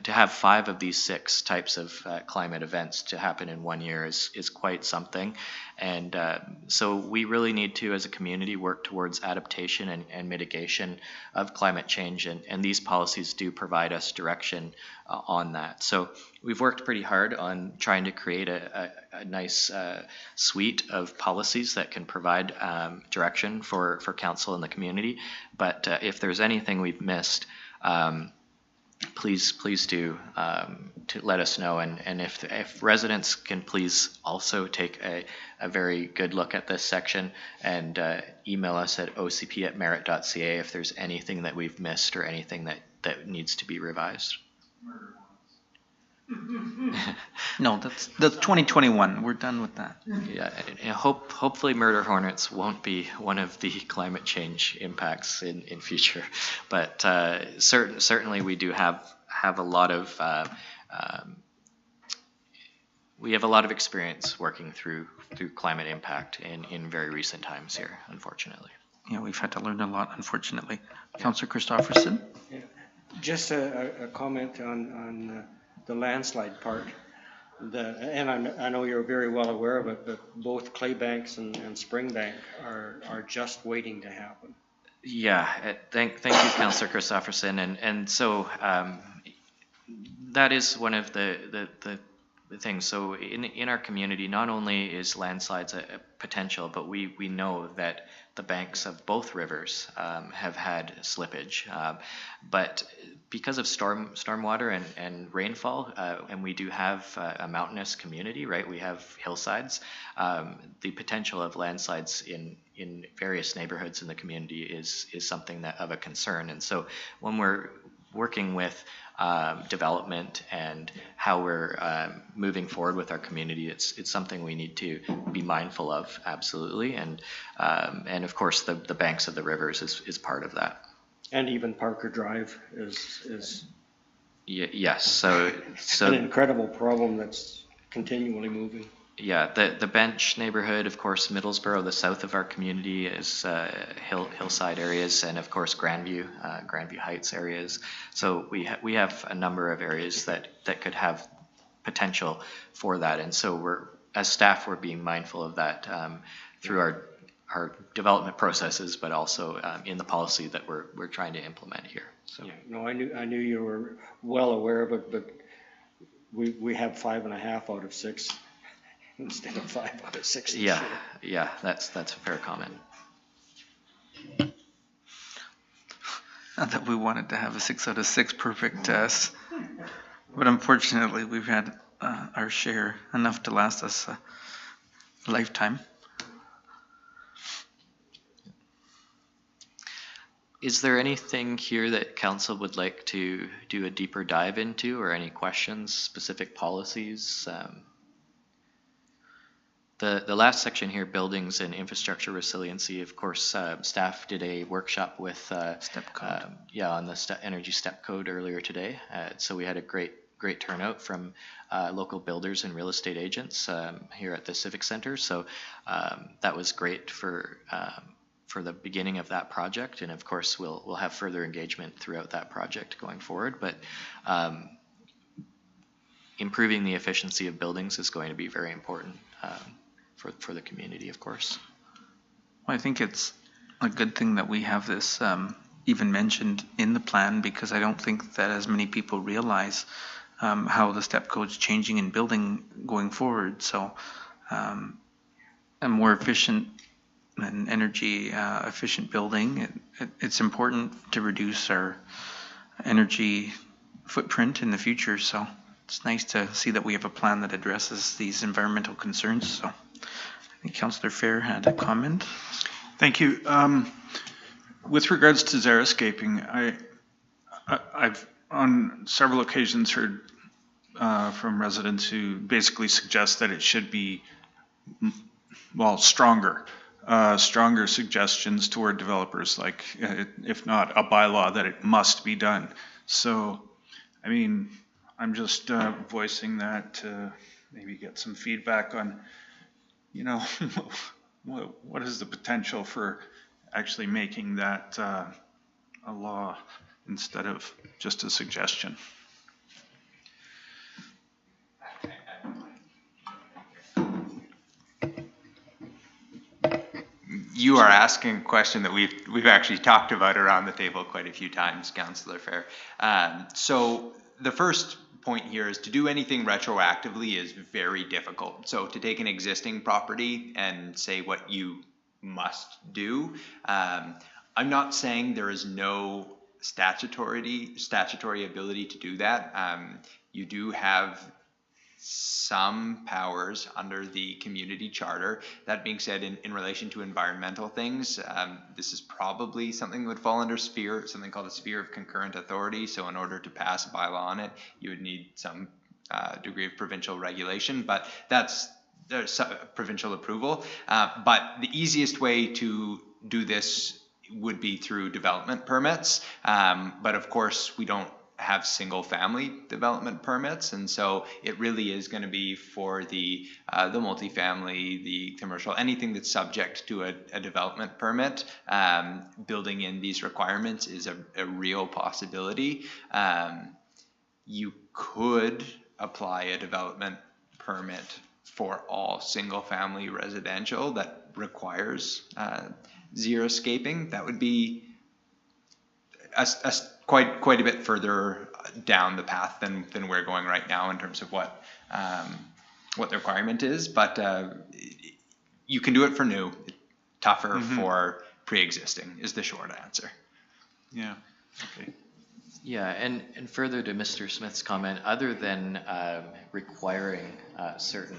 to have 5 of these 6 types of climate events to happen in 1 year is quite something. And so we really need to, as a community, work towards adaptation and mitigation of climate change, and these policies do provide us direction on that. So we've worked pretty hard on trying to create a nice suite of policies that can provide direction for council and the community. But if there's anything we've missed, please do to let us know, and if residents can please also take a very good look at this section and email us at ocp@merit.ca if there's anything that we've missed or anything that needs to be revised. No, that's 2021. We're done with that. Yeah, and hopefully murder hornets won't be one of the climate change impacts in future, but certainly we do have a lot of experience working through climate impact in very recent times here, unfortunately. Yeah, we've had to learn a lot, unfortunately. Councillor Christopherson? Yeah. Just a comment on the landslide part. And I know you're very well aware of it, but both Claybanks and Springbank are just waiting to happen. Yeah, thank you, Councillor Christopherson, and so that is one of the things. So in our community, not only is landslides a potential, but we know that the banks of both rivers have had slippage, but because of stormwater and rainfall, and we do have a mountainous community, right? We have hillsides. The potential of landslides in various neighborhoods in the community is something of a concern. And so when we're working with development and how we're moving forward with our community, it's something we need to be mindful of, absolutely. And of course the banks of the rivers is part of that. And even Parker Drive is yes. So an incredible problem that's continually moving. Yeah, the Bench neighborhood, of course, Middlesboro, the south of our community, is hillside areas, and of course Grandview Heights areas. So we have a number of areas that could have potential for that, and so as staff we're being mindful of that through our development processes, but also in the policy that we're trying to implement here. So. Yeah, no, I knew you were well aware of it, but we have 5.5 out of 6. Instead of 5 out of 6. Yeah, that's a fair comment. Not that we wanted to have a 6 out of 6 perfect test, but unfortunately we've had our share, enough to last us a lifetime. Is there anything here that council would like to do a deeper dive into, or any questions, specific policies The last section here, buildings and infrastructure resiliency, of course, staff did a workshop with Step code. on the energy step code earlier today. So we had a great turnout from local builders and real estate agents here at the Civic Center. So that was great for the beginning of that project, and of course we'll have further engagement throughout that project going forward. But improving the efficiency of buildings is going to be very important for the community, of course. Well, I think it's a good thing that we have this even mentioned in the plan, because I don't think that as many people realize how the step code's changing in building going forward. So a more efficient and energy efficient building, it's important to reduce our energy footprint in the future. So it's nice to see that we have a plan that addresses these environmental concerns. So I think Councillor Fair had a comment. Thank you. With regards to xeriscaping, I've on several occasions heard from residents who basically suggest that it should be, well, stronger suggestions toward developers, like if not a bylaw that it must be done. So, I mean, I'm just voicing that to maybe get some feedback on, you know, what is the potential for actually making that a law instead of just a suggestion. You are asking a question that we've actually talked about around the table quite a few times, Councillor Fair. So the first point here is to do anything retroactively is very difficult. So to take an existing property and say what you must do, I'm not saying there is no statutory ability to do that. You do have some powers under the community charter. That being said, in relation to environmental things, this is probably something that would fall under something called a sphere of concurrent authority. So in order to pass a bylaw on it, you would need some degree of provincial regulation, but there's provincial approval. But the easiest way to do this would be through development permits. But of course, we don't have single family development permits, and so it really is going to be for the multifamily, the commercial, anything that's subject to a development permit. Building in these requirements is a real possibility. You could apply a development permit for all single family residential that requires xeriscaping. That would be quite a bit further down the path than we're going right now in terms of what the requirement is, but you can do it for new. Tougher for pre-existing is the short answer. Yeah. Okay. Yeah, and further to Mr. Smith's comment, other than requiring certain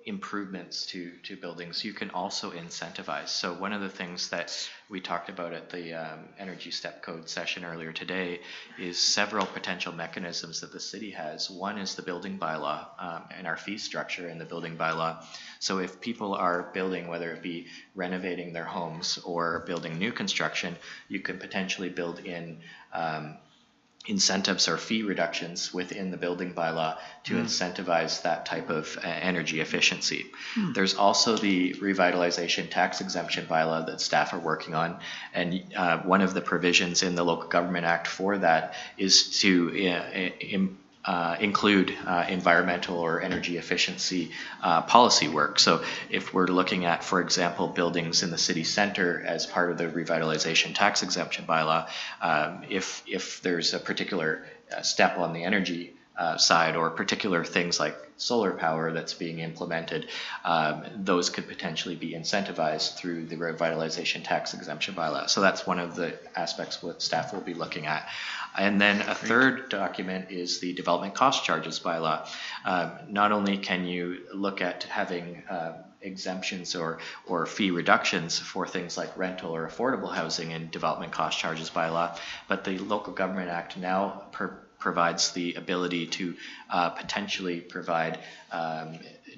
improvements to buildings, you can also incentivize. So one of the things that we talked about at the Energy Step Code session earlier today is several potential mechanisms that the city has. One is the building bylaw and our fee structure in the building bylaw. So if people are building, whether it be renovating their homes or building new construction, you can potentially build in incentives or fee reductions within the building bylaw to incentivize that type of energy efficiency. There's also the Revitalization tax exemption bylaw that staff are working on, and one of the provisions in the Local Government Act for that is to include environmental or energy efficiency policy work. So if we're looking at, for example, buildings in the city center as part of the Revitalization tax exemption bylaw, if there's a particular step on the energy side or particular things like solar power that's being implemented, those could potentially be incentivized through the Revitalization tax exemption bylaw. So that's one of the aspects what staff will be looking at. And then a third document is the development cost charges bylaw. Not only can you look at having exemptions or fee reductions for things like rental or affordable housing in development cost charges bylaw, but the Local Government Act now provides the ability to potentially provide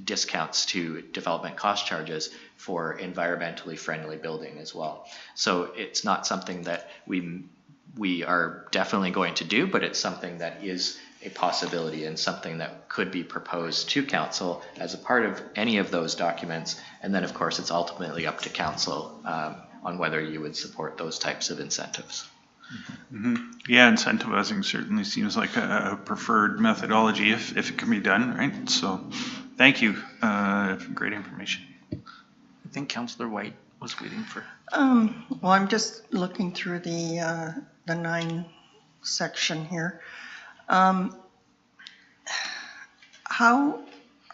discounts to development cost charges for environmentally friendly building as well. So it's not something that we are definitely going to do, but it's something that is a possibility and something that could be proposed to council as a part of any of those documents. And then of course it's ultimately up to council on whether you would support those types of incentives. Mm-hmm. Yeah, incentivizing certainly seems like a preferred methodology if it can be done, right? So thank you, great information. I think Councillor White was waiting for. Well, I'm just looking through the 9 section here. How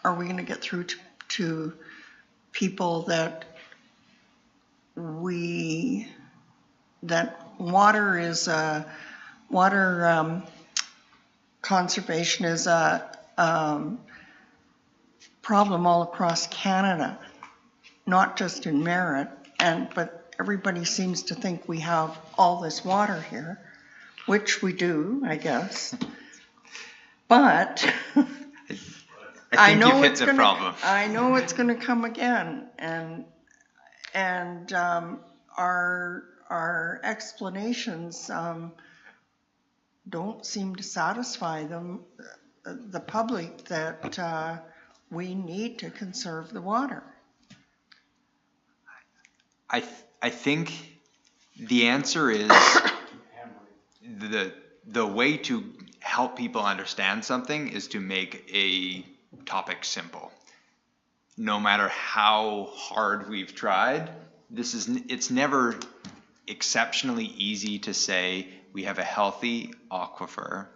are we going to get through to people that water is water conservation is a problem all across Canada, not just in Merritt, but everybody seems to think we have all this water here, which we do, I guess. But I think you've hit the problem. I know it's going to come again, and our explanations don't seem to satisfy the public that we need to conserve the water. I think the answer is the way to help people understand something is to make a topic simple. No matter how hard we've tried, it's never exceptionally easy to say we have a healthy aquifer,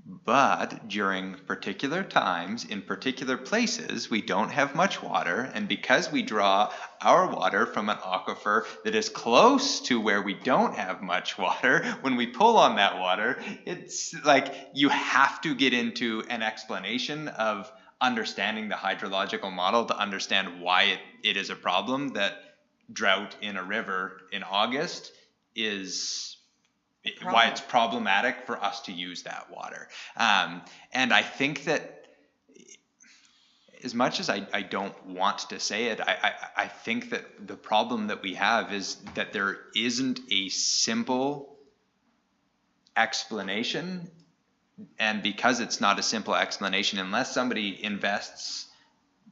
but during particular times in particular places we don't have much water, and because we draw our water from an aquifer that is close to where we don't have much water, when we pull on that water, it's like you have to get into an explanation of understanding the hydrological model to understand why it is a problem that drought in a river in August is why it's problematic for us to use that water. And I think that as much as I don't want to say it, I think that the problem that we have is that there isn't a simple explanation. And because it's not a simple explanation, unless somebody invests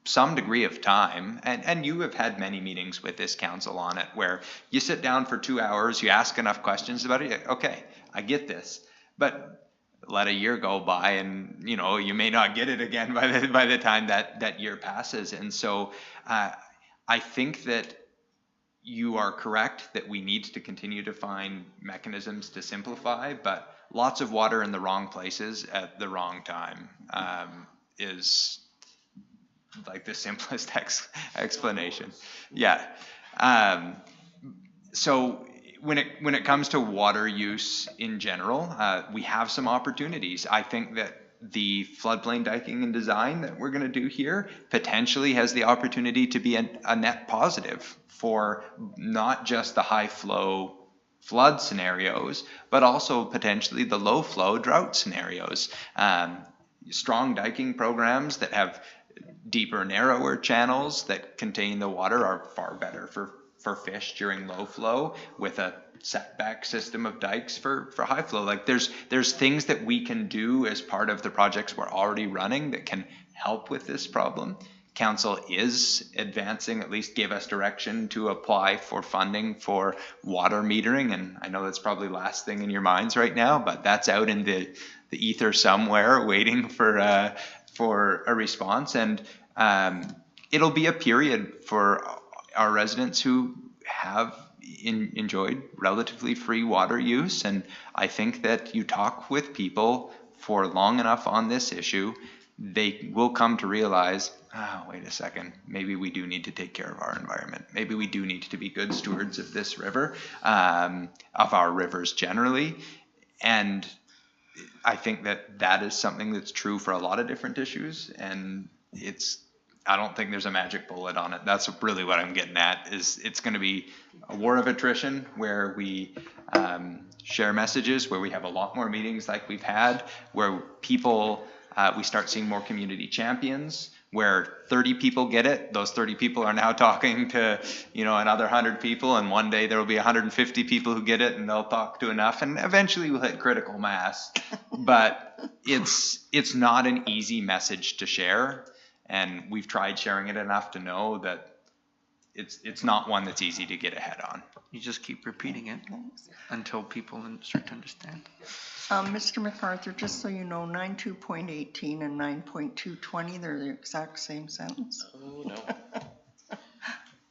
some degree of time, and you have had many meetings with this council on it, where you sit down for 2 hours, you ask enough questions about it, okay, I get this, but let a year go by and you may not get it again by the time that year passes. And so I think that you are correct that we need to continue to find mechanisms to simplify, but lots of water in the wrong places at the wrong time is like the simplest explanation. Yeah. So when it comes to water use in general, we have some opportunities. I think that the floodplain diking and design that we're going to do here potentially has the opportunity to be a net positive for not just the high flow flood scenarios, but also potentially the low flow drought scenarios. Strong diking programs that have deeper, narrower channels that contain the water are far better for fish during low flow, with a setback system of dikes for high flow. Like there's things that we can do as part of the projects we're already running that can help with this problem. Council is advancing, at least gave us direction to apply for funding for water metering, and I know that's probably last thing in your minds right now, but that's out in the ether somewhere waiting for a response. And it'll be a period for our residents who have enjoyed relatively free water use, and I think that you talk with people for long enough on this issue, they will come to realize, wait a second, maybe we do need to take care of our environment. Maybe we do need to be good stewards of this river, of our rivers generally. And I think that is something that's true for a lot of different issues, and I don't think there's a magic bullet on it. That's really what I'm getting at, is it's going to be a war of attrition where we share messages, where we have a lot more meetings like we've had, where people, we start seeing more community champions, where 30 people get it. Those 30 people are now talking to, another 100 people, and one day there will be 150 people who get it, and they'll talk to enough, and eventually we'll hit critical mass. But it's not an easy message to share, and we've tried sharing it enough to know that it's not one that's easy to get ahead on. You just keep repeating it until people start to understand. Mr. MacArthur, just so you know, 9.2.18 and 9.220, they're the exact same sentence. Oh, no.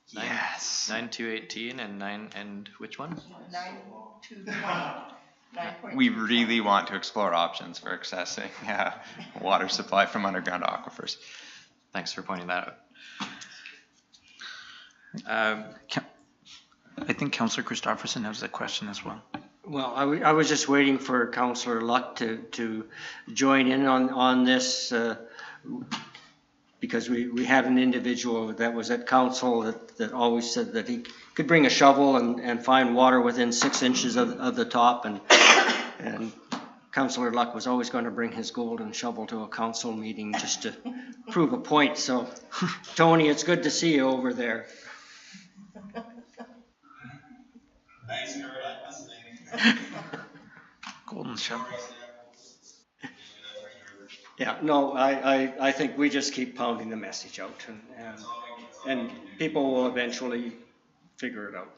Yes. 9.2.18 and which one? 9.220. We really want to explore options for accessing water supply from underground aquifers. Thanks for pointing that out. I think Councillor Christopherson has a question as well. Well, I was just waiting for Councillor Luck to join in on this because we had an individual that was at council that always said that he could bring a shovel and find water within 6 inches of the top, and Councillor Luck was always going to bring his golden shovel to a council meeting just to prove a point. So, Tony, it's good to see you over there. Thanks for listening. Golden shovel. Yeah, no, I think we just keep pounding the message out, and people will eventually figure it out.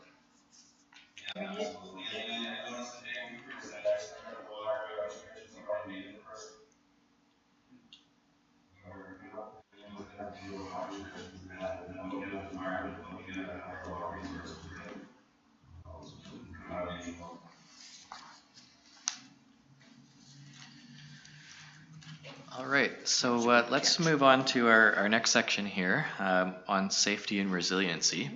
Yeah, absolutely. And I noticed today we said water emergency coordinator person. All right, so let's move on to our next section here on safety and resiliency.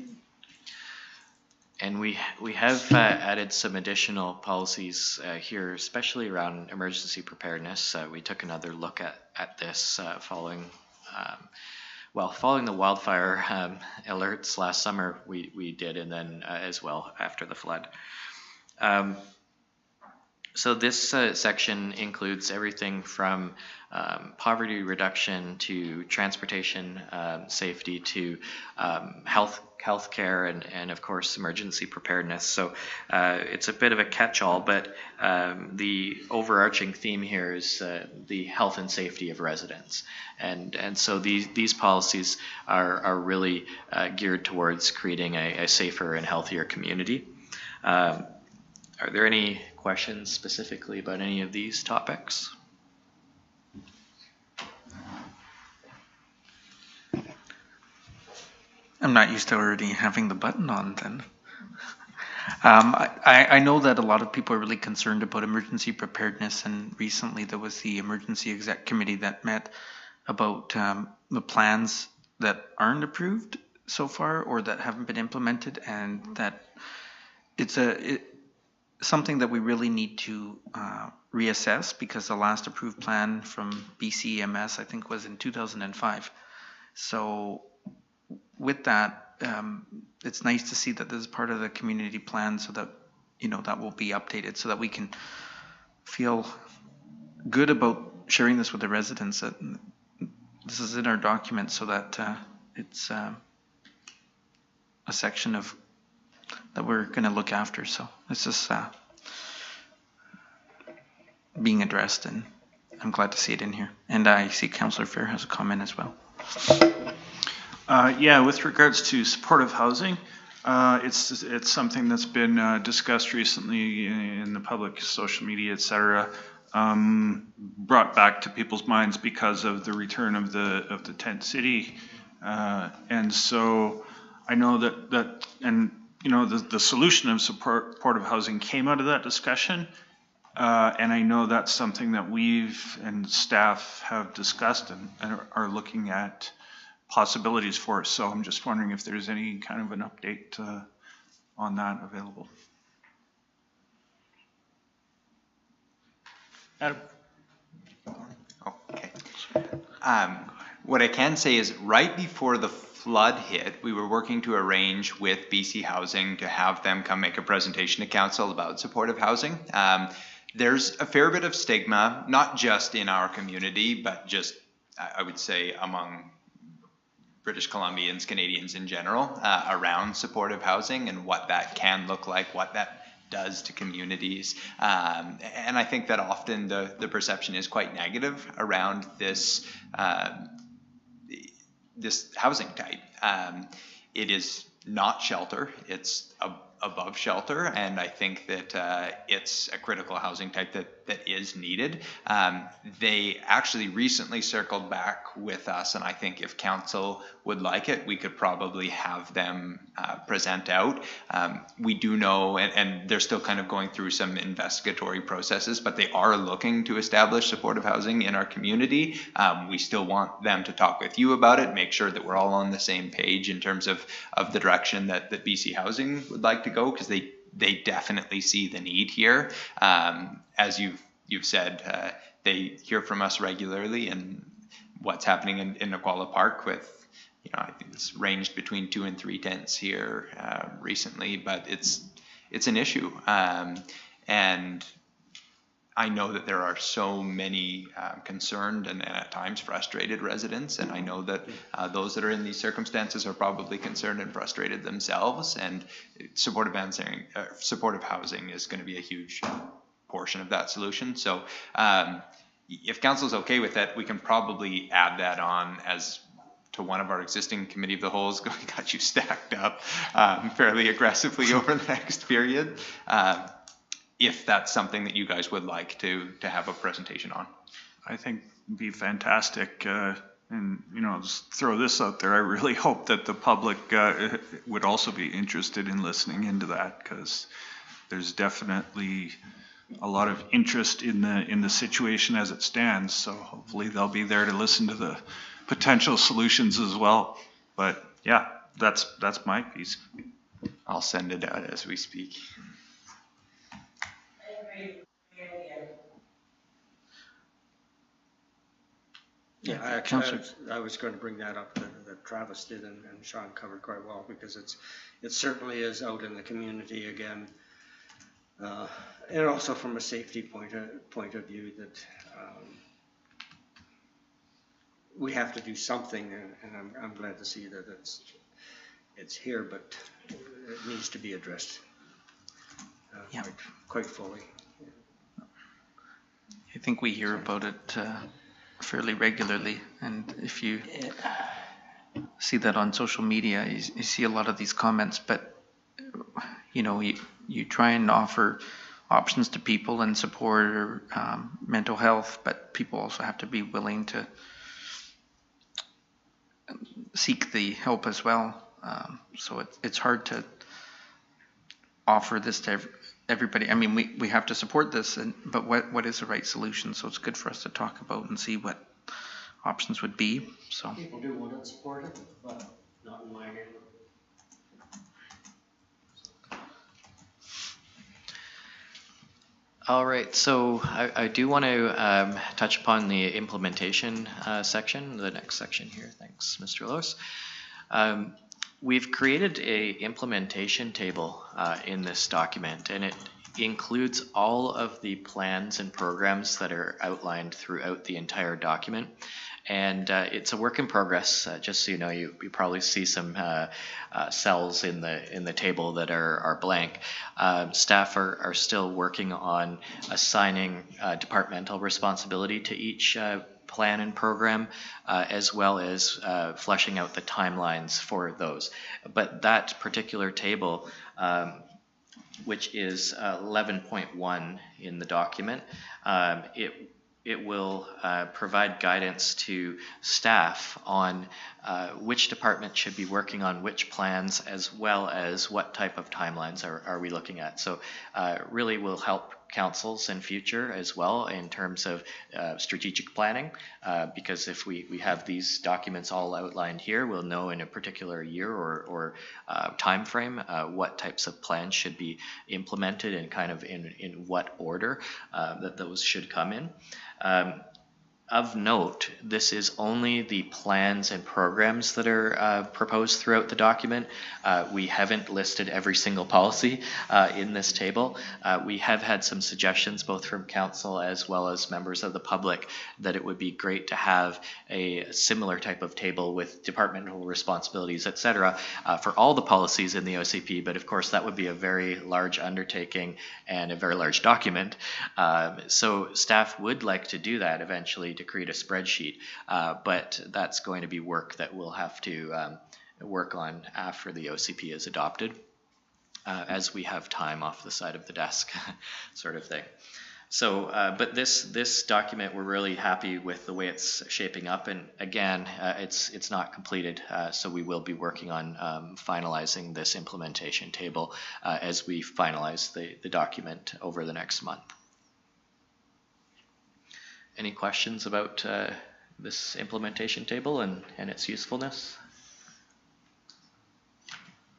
And we have added some additional policies here, especially around emergency preparedness. We took another look at this following the wildfire alerts last summer we did, and then as well after the flood. So this section includes everything from poverty reduction to transportation safety to healthcare and of course emergency preparedness. So it's a bit of a catch-all, but the overarching theme here is the health and safety of residents, and so these policies are really geared towards creating a safer and healthier community. Are there any questions specifically about any of these topics? I'm not used to already having the button on then. I know that a lot of people are really concerned about emergency preparedness, and recently there was the emergency exec committee that met about the plans that aren't approved so far or that haven't been implemented, and that it's something that we really need to reassess, because the last approved plan from BCMS I think was in 2005. So with that, it's nice to see that this is part of the community plan, so that that will be updated, so that we can feel good about sharing this with the residents, that this is in our document, so that it's a section of that we're going to look after. So it's just being addressed, and I'm glad to see it in here. And I see Councillor Fair has a comment as well. Yeah, with regards to supportive housing, it's something that's been discussed recently in the public, social media, etc. Brought back to people's minds because of the return of the tent city, and so I know that and the solution of supportive housing came out of that discussion, and I know that's something that we've and staff have discussed and are looking at possibilities for. So I'm just wondering if there's any kind of an update on that available. Adam. Okay. What I can say is right before the flood hit, we were working to arrange with BC Housing to have them come make a presentation to council about supportive housing. There's a fair bit of stigma, not just in our community, but just, I would say, among British Columbians, Canadians in general, around supportive housing and what that can look like, what that does to communities. And I think that often the perception is quite negative around this this housing type. It is not shelter, it's above shelter, and I think that it's a critical housing type that is needed. They actually recently circled back with us, and I think if council would like it, we could probably have them present out. We do know, and they're still kind of going through some investigatory processes, but they are looking to establish supportive housing in our community. We still want them to talk with you about it, make sure that we're all on the same page in terms of the direction that BC Housing would like to go, because they definitely see the need here. As you've said, they hear from us regularly, and what's happening in Naquala Park with, I think it's ranged between 2 and 3 tents here recently, but it's an issue. And I know that there are so many concerned and at times frustrated residents, and I know that those that are in these circumstances are probably concerned and frustrated themselves, and supportive housing is going to be a huge portion of that solution. So if council's okay with that, we can probably add that on as to one of our existing committee of the wholes. We got you stacked up fairly aggressively over the next period. If that's something that you guys would like to have a presentation on. I think it'd be fantastic. And, just throw this out there. I really hope that the public would also be interested in listening into that, because there's definitely a lot of interest in the situation as it stands. So hopefully they'll be there to listen to the potential solutions as well. But yeah, that's my piece. I'll send it out as we speak. Yeah, actually, I was going to bring that up that Travis did and Sean covered quite well, because it certainly is out in the community again, and also from a safety point of view that we have to do something, and I'm glad to see that it's here, but it needs to be addressed quite fully. I think we hear about it fairly regularly, and if you see that on social media, you see a lot of these comments, but you try and offer options to people and support mental health, but people also have to be willing to seek the help as well. So it's hard to offer this to everybody. I mean, we have to support this, but what is the right solution? So it's good for us to talk about and see what options would be. So people do want to support it, but not in my neighborhood. All right, so I do want to touch upon the implementation section, the next section here. Thanks, Mr. Lewis. We've created a implementation table in this document, and it includes all of the plans and programs that are outlined throughout the entire document. And it's a work in progress. Just so you know, you probably see some cells in the table that are blank. Staff are still working on assigning departmental responsibility to each plan and program, as well as fleshing out the timelines for those. But that particular table, which is 11.1 in the document, it will provide guidance to staff on which department should be working on which plans, as well as what type of timelines are we looking at. So really will help councils in future as well in terms of strategic planning, because if we have these documents all outlined here, we'll know in a particular year or time frame what types of plans should be implemented and kind of in what order that those should come in. Of note, this is only the plans and programs that are proposed throughout the document. We haven't listed every single policy in this table. We have had some suggestions both from council as well as members of the public that it would be great to have a similar type of table with departmental responsibilities, etc., for all the policies in the OCP, but of course that would be a very large undertaking and a very large document. So staff would like to do that eventually to create a spreadsheet, but that's going to be work that we'll have to work on after the OCP is adopted, as we have time off the side of the desk sort of thing. So, but this document, we're really happy with the way it's shaping up, and again, it's not completed, so we will be working on finalizing this implementation table as we finalize the document over the next month. Any questions about this implementation table and its usefulness?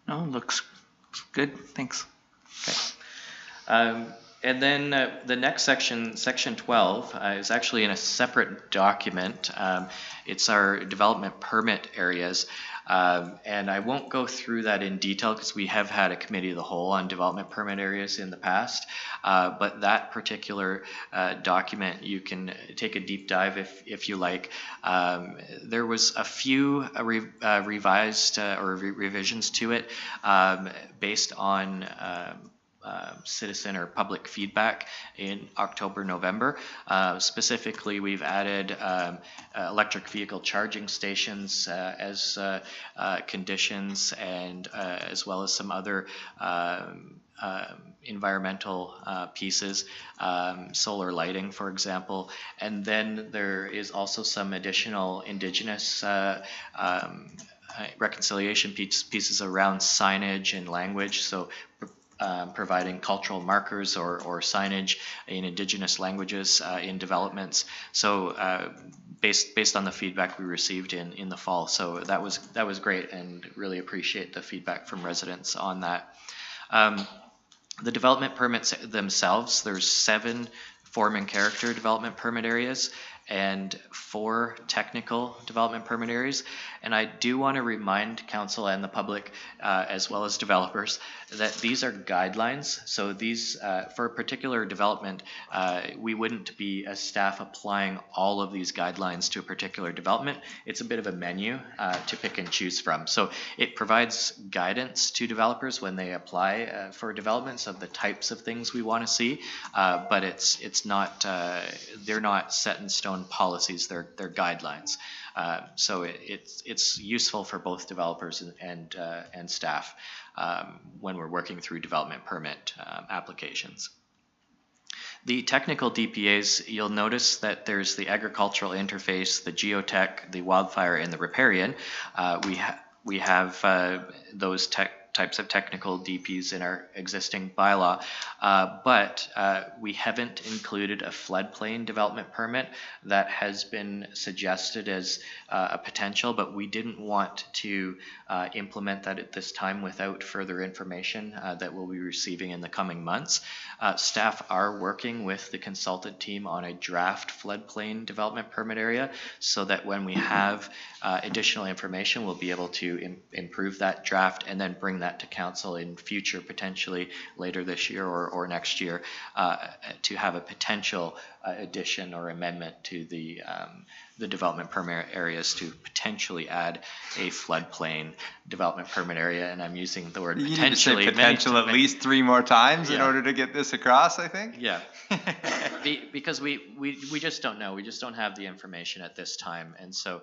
No, looks good, thanks. Okay. And then the next section, section 12, is actually in a separate document. It's our development permit areas. And I won't go through that in detail because we have had a committee of the whole on development permit areas in the past. But that particular document, you can take a deep dive if you like. There was a few revised or revisions to it based on citizen or public feedback in October, November. Specifically, we've added electric vehicle charging stations as conditions, and as well as some other environmental pieces, solar lighting, for example. And then there is also some additional Indigenous reconciliation pieces around signage and language. So providing cultural markers or signage in Indigenous languages in developments. So based on the feedback we received in the fall. So that was great, and really appreciate the feedback from residents on that. The development permits themselves, there's 7 form and character development permit areas and 4 technical development permit areas. And I do want to remind council and the public, as well as developers, that these are guidelines. So these, for a particular development, we wouldn't be as staff applying all of these guidelines to a particular development. It's a bit of a menu to pick and choose from. So it provides guidance to developers when they apply for developments of the types of things we want to see, but it's not, they're not set in stone policies, they're guidelines. So it's useful for both developers and staff when we're working through development permit applications. The technical DPAs, you'll notice that there's the agricultural interface, the geotech, the wildfire, and the riparian. We have those types of technical DPs in our existing bylaw, but we haven't included a floodplain development permit. That has been suggested as a potential, but we didn't want to implement that at this time without further information that we'll be receiving in the coming months. Staff are working with the consultant team on a draft floodplain development permit area, so that when we have additional information, we'll be able to improve that draft and then bring that to council in future, potentially later this year or next year, to have a potential addition or amendment to the development permit areas to potentially add a floodplain development permit area. And I'm using the word potentially. You need to say potential at least 3 more times in order to get this across, I think. Yeah. Because we just don't know. We just don't have the information at this time. And so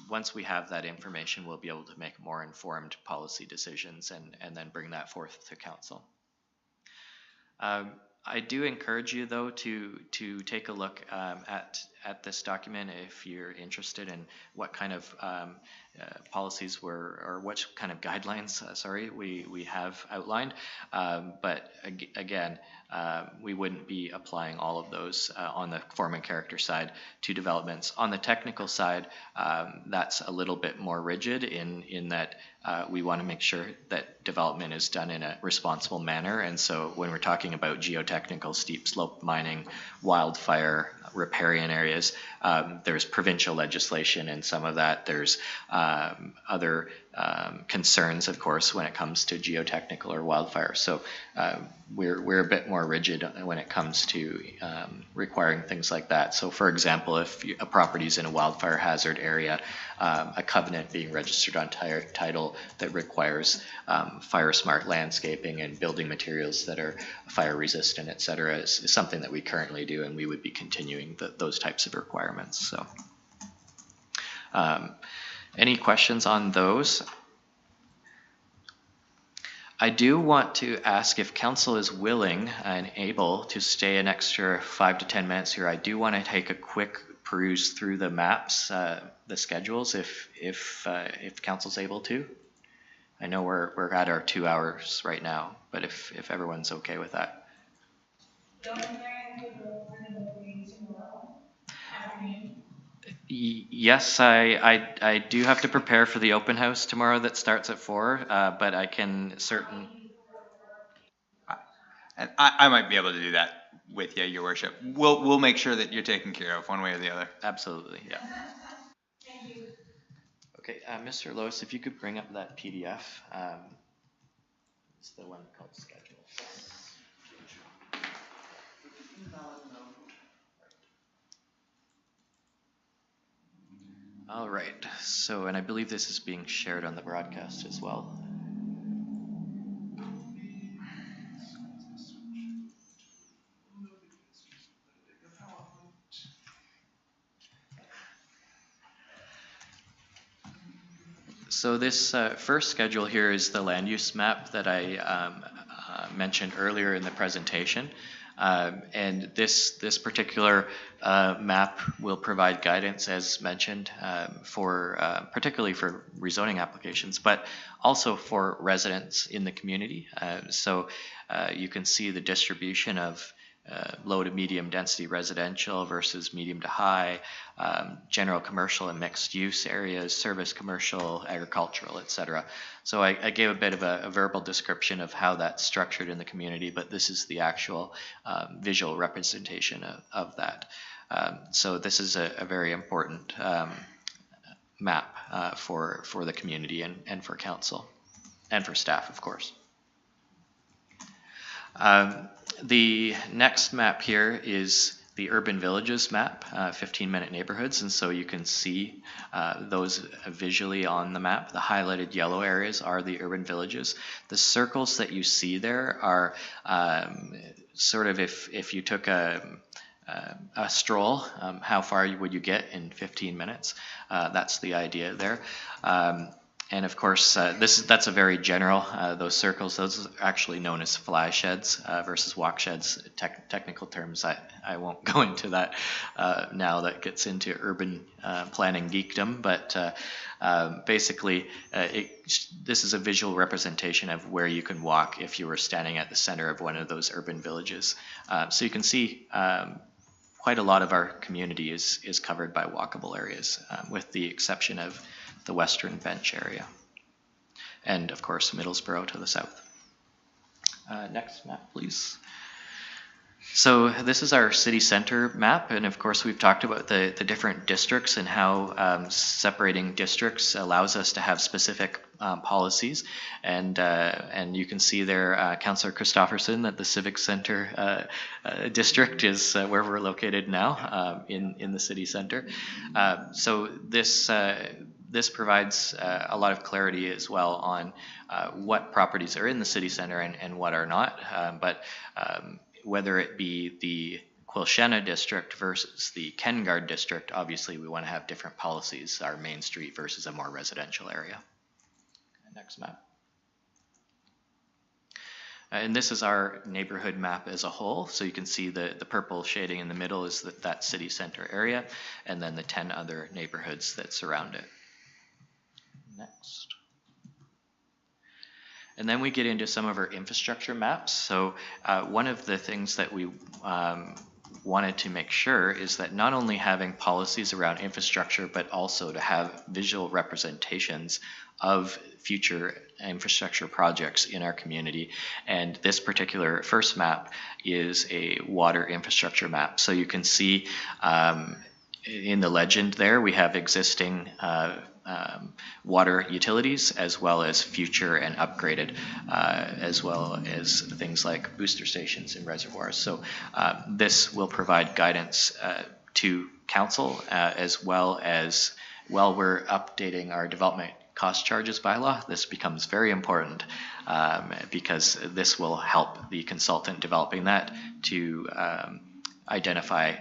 once we have that information, we'll be able to make more informed policy decisions and then bring that forth to council. I do encourage you, though, to take a look at this document if you're interested in what kind of policies or what kind of guidelines, we have outlined. But again, we wouldn't be applying all of those on the form and character side to developments. On the technical side, that's a little bit more rigid in that we want to make sure that development is done in a responsible manner. And so when we're talking about geotechnical, steep slope mining, wildfire, riparian areas, there's provincial legislation in some of that. There's other concerns, of course, when it comes to geotechnical or wildfire. So we're a bit more rigid when it comes to requiring things like that. So for example, if a property is in a wildfire hazard area, a covenant being registered on title that requires fire smart landscaping and building materials that are fire resistant, et cetera, is something that we currently do, and we would be continuing those types of requirements. So any questions on those? I do want to ask if council is willing and able to stay an extra 5 to 10 minutes here. I do want to take a quick peruse through the maps, the schedules, if council's able to. I know we're at our 2 hours right now, but if everyone's okay with that. Yes, I do have to prepare for the open house tomorrow that starts at 4, but I can certainly. And I might be able to do that with you, Your Worship. We'll make sure that you're taken care of one way or the other. Absolutely, yeah. Okay, Mr. Lois, if you could bring up that PDF. It's the one called schedule. All right, so, and I believe this is being shared on the broadcast as well. So this first schedule here is the land use map that I mentioned earlier in the presentation. And this particular map will provide guidance, as mentioned, particularly for rezoning applications, but also for residents in the community. So you can see the distribution of low to medium density residential versus medium to high, general commercial and mixed use areas, service commercial, agricultural, etc. So I gave a bit of a verbal description of how that's structured in the community, but this is the actual visual representation of that. So this is a very important map for the community and for council and for staff, of course. The next map here is the urban villages map, 15-minute neighborhoods, and so you can see those visually on the map. The highlighted yellow areas are the urban villages. The circles that you see there are sort of if you took a stroll, how far would you get in 15 minutes? That's the idea there. And of course, that's a very general, those circles, those are actually known as fly sheds versus walk sheds, technical terms. I won't go into that now, that gets into urban planning geekdom, but basically this is a visual representation of where you can walk if you were standing at the center of one of those urban villages. So you can see quite a lot of our community is covered by walkable areas, with the exception of the Western Bench area, and of course Middlesbrough to the south. Next map, please. So this is our city center map, and of course we've talked about the different districts and how separating districts allows us to have specific policies, and you can see there, Councillor Christofferson, that the Civic Center district is where we're located now, in the city center. So this provides a lot of clarity as well on what properties are in the city center and what are not, but whether it be the Quilchena district versus the Kengard district, obviously we want to have different policies, our main street versus a more residential area. Next map. And this is our neighborhood map as a whole. So you can see the purple shading in the middle is that city center area, and then the 10 other neighborhoods that surround it. Next. And then we get into some of our infrastructure maps. So one of the things that we wanted to make sure is that not only having policies around infrastructure, but also to have visual representations of future infrastructure projects in our community. And this particular first map is a water infrastructure map. So you can see in the legend there, we have existing water utilities, as well as future and upgraded, as well as things like booster stations and reservoirs. So this will provide guidance to council, as well as while we're updating our development cost charges bylaw. This becomes very important because this will help the consultant developing that to identify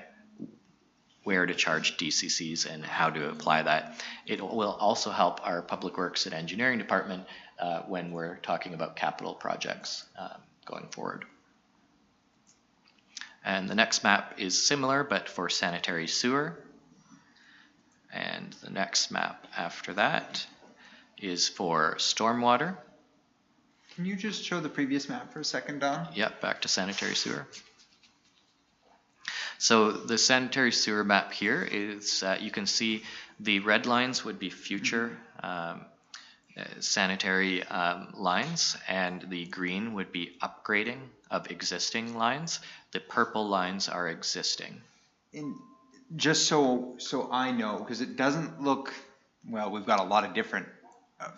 where to charge DCCs and how to apply that. It will also help our Public Works and Engineering Department when we're talking about capital projects going forward. And the next map is similar, but for sanitary sewer. And the next map after that is for stormwater. Can you just show the previous map for a second, Don? Yep, back to sanitary sewer. So the sanitary sewer map here is, you can see the red lines would be future sanitary lines, and the green would be upgrading of existing lines. The purple lines are existing. And just so I know, because it doesn't look, well, we've got a lot of different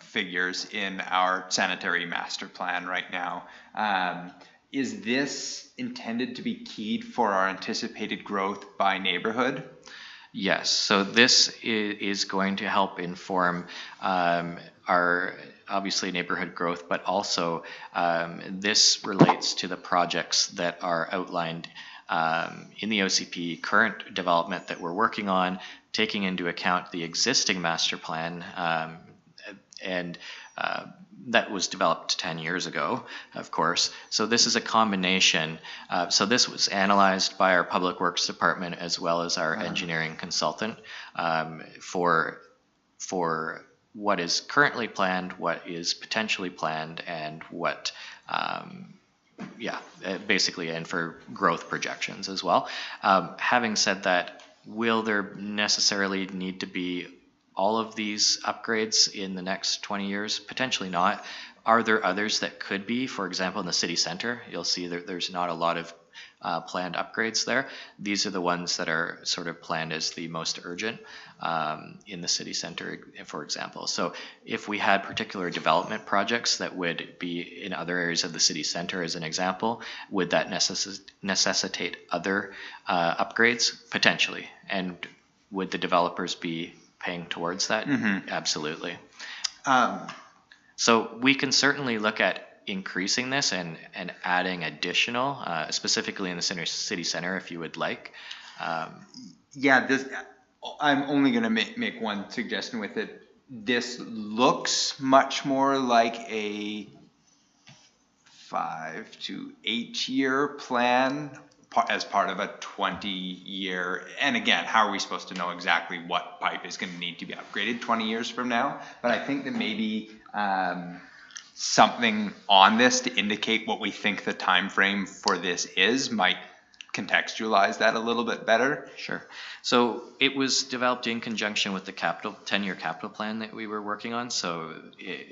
figures in our sanitary master plan right now. Is this intended to be keyed for our anticipated growth by neighborhood? Yes, so this is going to help inform our obviously neighborhood growth, but also this relates to the projects that are outlined in the OCP current development that we're working on, taking into account the existing master plan and that was developed 10 years ago, of course. So this is a combination. So this was analyzed by our Public Works Department as well as our engineering consultant for what is currently planned, what is potentially planned, and what, basically, and for growth projections as well. Having said that, will there necessarily need to be all of these upgrades in the next 20 years? Potentially not. Are there others that could be? For example, in the city center, you'll see that there's not a lot of planned upgrades there. These are the ones that are sort of planned as the most urgent in the city center, for example. So if we had particular development projects that would be in other areas of the city center, as an example, would that necessitate other upgrades? Potentially. And would the developers be paying towards that? Mm-hmm. Absolutely. So we can certainly look at increasing this and adding additional, specifically in the city center, if you would like. I'm only going to make one suggestion with it. This looks much more like a 5 to 8 year plan as part of a 20-year, and again, how are we supposed to know exactly what pipe is going to need to be upgraded 20 years from now? But I think that maybe something on this to indicate what we think the time frame for this is might contextualize that a little bit better. Sure. So it was developed in conjunction with the 10-year capital plan that we were working on. So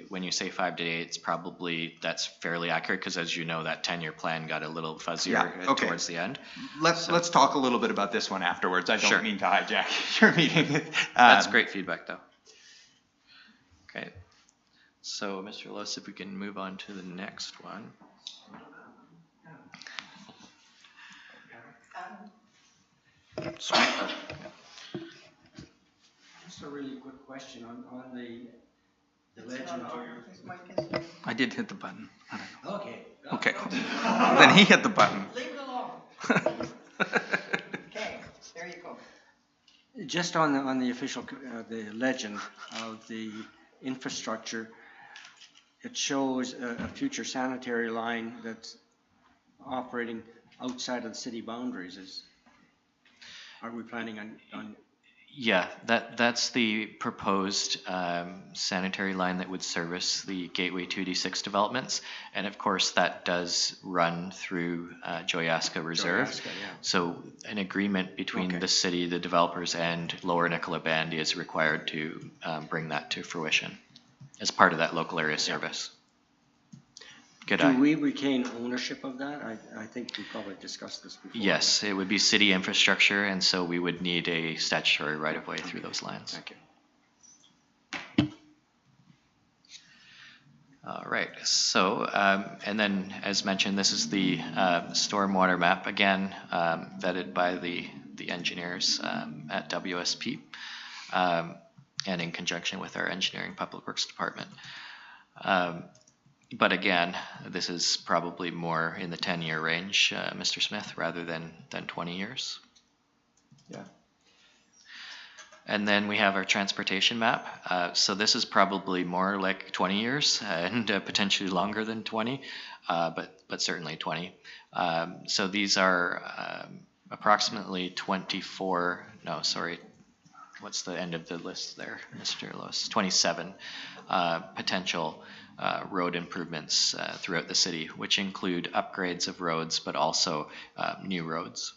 when you say 5 to 8, it's probably, that's fairly accurate, because as you know, that 10-year plan got a little fuzzier towards the end. Let's talk a little bit about this one afterwards. I don't mean to hijack your meeting. That's great feedback, though. Okay. So, Mr. Lewis, if we can move on to the next one. Just a really quick question on the legend. I did hit the button. I don't know. Okay. Okay. Then he hit the button. Leave it alone. Okay, there you go. Just on the official, the legend of the infrastructure, it shows a future sanitary line that's operating outside of the city boundaries. Are we planning on Yeah, that's the proposed sanitary line that would service the Gateway 2D6 developments. And of course, that does run through Joyaska Reserve. Joyaska, yeah. So an agreement between the city, the developers, and Lower Nicola Band is required to bring that to fruition as part of that local area service. Good eye. Do we retain ownership of that? I think we probably discussed this before. Yes, it would be city infrastructure, and so we would need a statutory right-of-way through those lines. Thank you. All right, so, and then as mentioned, this is the stormwater map, again, vetted by the engineers at WSP, and in conjunction with our Engineering Public Works Department. But again, this is probably more in the 10-year range, Mr. Smith, rather than 20 years. Yeah. And then we have our transportation map. So this is probably more like 20 years and potentially longer than 20, but certainly 20. So these are approximately 24, no, sorry, what's the end of the list there, Mr. Lewis? 27 potential road improvements throughout the city, which include upgrades of roads, but also new roads.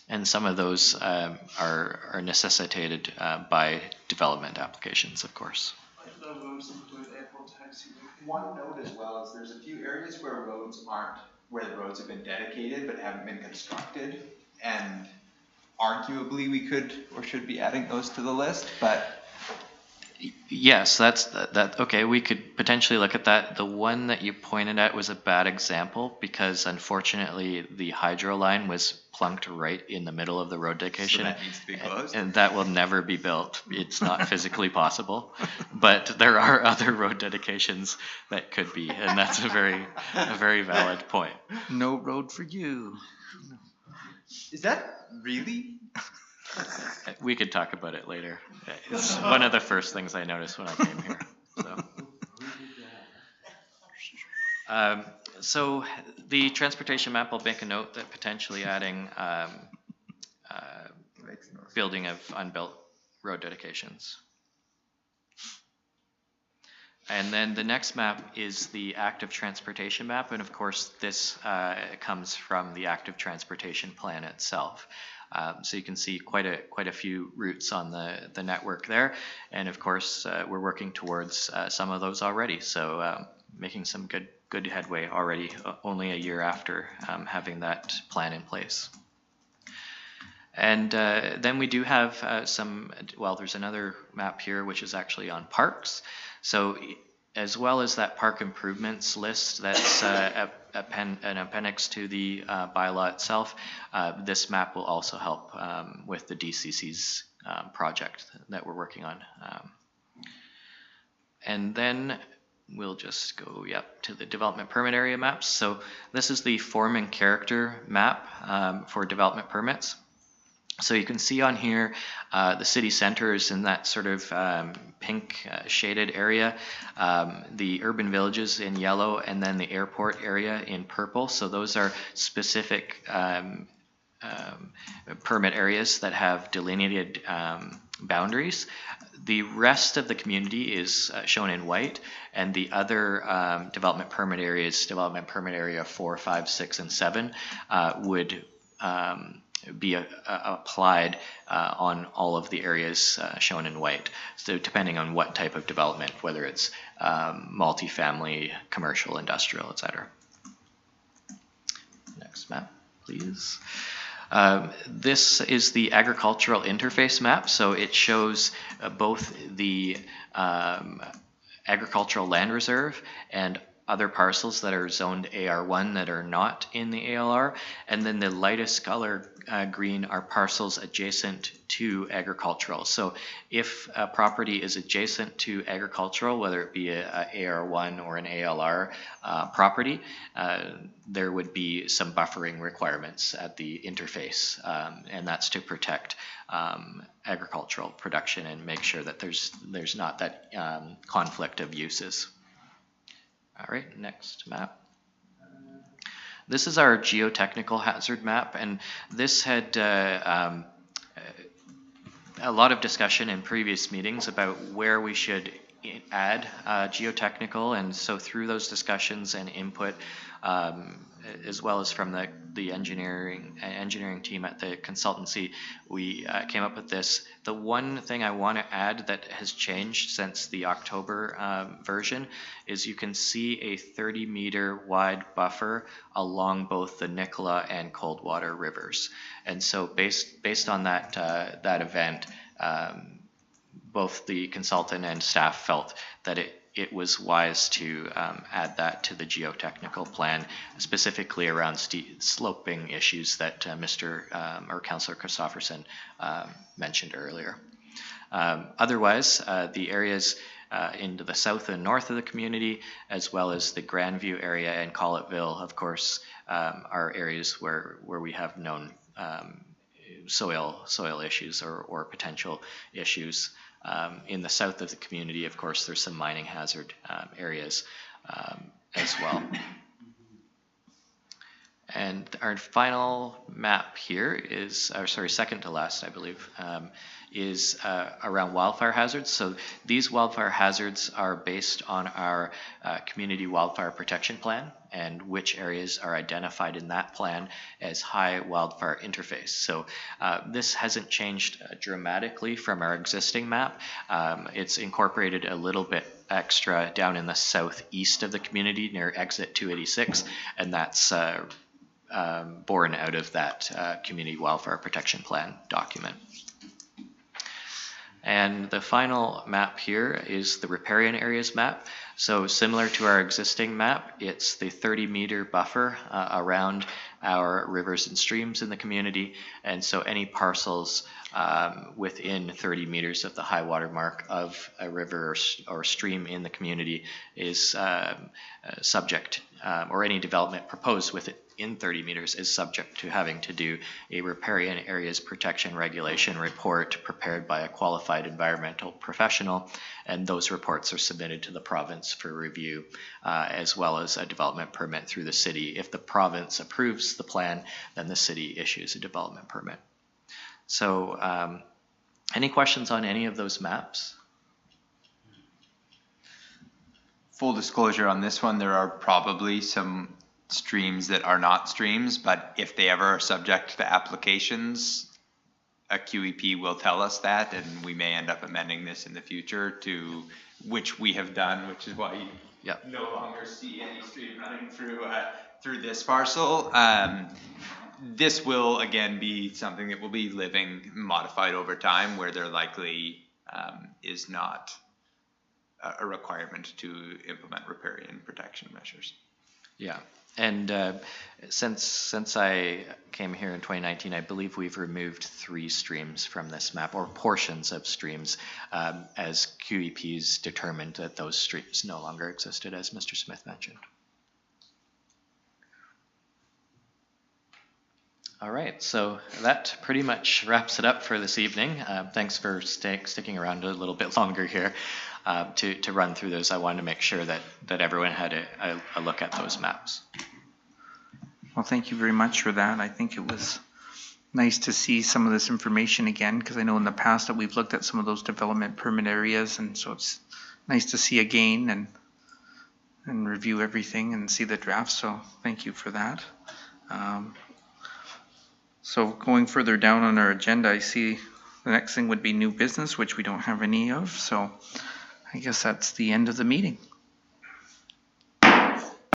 And some of those are necessitated by development applications, of course. One note as well is there's a few areas where the roads have been dedicated but haven't been constructed, and arguably we could or should be adding those to the list, but yes, that's okay, we could potentially look at that. The one that you pointed at was a bad example because unfortunately the hydro line was plunked right in the middle of the road dedication. So that needs to be closed. And that will never be built. It's not physically possible, but there are other road dedications that could be, and that's a very valid point. No road for you. is that really? We could talk about it later. It's one of the first things I noticed when I came here. So the transportation map will make a note that potentially adding building of unbuilt road dedications. And then the next map is the active transportation map, and of course this comes from the active transportation plan itself. So you can see quite a few routes on the network there, and of course we're working towards some of those already. So making some good headway already, only a year after having that plan in place. And then we do have there's another map here which is actually on parks. So as well as that park improvements list that's an appendix to the bylaw itself, this map will also help with the DCC's project that we're working on. And then we'll just go to the development permit area maps. So this is the form and character map for development permits. So you can see on here, the city center is in that sort of pink shaded area, the urban villages in yellow, and then the airport area in purple. So those are specific permit areas that have delineated boundaries. The rest of the community is shown in white, and the other development permit areas, development permit area 4, 5, 6, and 7, would be applied on all of the areas shown in white. So depending on what type of development, whether it's multifamily, commercial, industrial, etc. Next map, please. This is the agricultural interface map. So it shows both the agricultural land reserve and other parcels that are zoned AR1 that are not in the ALR, and then the lightest color green are parcels adjacent to agricultural. So if a property is adjacent to agricultural, whether it be a AR1 or an ALR property, there would be some buffering requirements at the interface, and that's to protect agricultural production and make sure that there's not that conflict of uses. All right, next map. This is our geotechnical hazard map, and this had a lot of discussion in previous meetings about where we should add geotechnical, and so through those discussions and input, as well as from the engineering team at the consultancy, we came up with this. The one thing I want to add that has changed since the October version is you can see a 30-meter wide buffer along both the Nicola and Coldwater rivers, and so based on that event, both the consultant and staff felt that it was wise to add that to the geotechnical plan, specifically around sloping issues that Councillor Christofferson mentioned earlier. Otherwise, the areas into the south and north of the community, as well as the Grandview area and Collettville, of course, are areas where we have known soil issues or potential issues. In the south of the community, of course, there's some mining hazard areas as well. And our final map here is, second to last, I believe, is around wildfire hazards. So these wildfire hazards are based on our community wildfire protection plan, and which areas are identified in that plan as high wildfire interface. So this hasn't changed dramatically from our existing map. It's incorporated a little bit extra down in the southeast of the community near exit 286, and that's born out of that community wildfire protection plan document. And the final map here is the Riparian Areas Map. So similar to our existing map, it's the 30-meter buffer around our rivers and streams in the community. And so any parcels within 30 meters of the high water mark of a river or stream in the community is subject, or any development proposed with it in 30 meters is subject to having to do a Riparian Areas Protection Regulation report prepared by a qualified environmental professional, and those reports are submitted to the province for review, as well as a development permit through the city. If the province approves the plan, then the city issues a development permit. So any questions on any of those maps? Full disclosure on this one, there are probably some streams that are not streams, but if they ever are subject to applications, a QEP will tell us that, and we may end up amending this in the future, to which we have done, which is why you no longer see any stream running through this parcel. This will again be something that will be living, modified over time, where there likely is not a requirement to implement riparian protection measures. Yeah. And since I came here in 2019, I believe we've removed 3 streams from this map, or portions of streams, as QEPs determined that those streams no longer existed, as Mr. Smith mentioned. All right, so that pretty much wraps it up for this evening. Thanks for sticking around a little bit longer here to run through those. I wanted to make sure that everyone had a look at those maps. Well, thank you very much for that. I think it was nice to see some of this information again, because I know in the past that we've looked at some of those development permit areas, and so it's nice to see again and review everything and see the draft. So thank you for that. So going further down on our agenda, I see the next thing would be new business, which we don't have any of. So I guess that's the end of the meeting.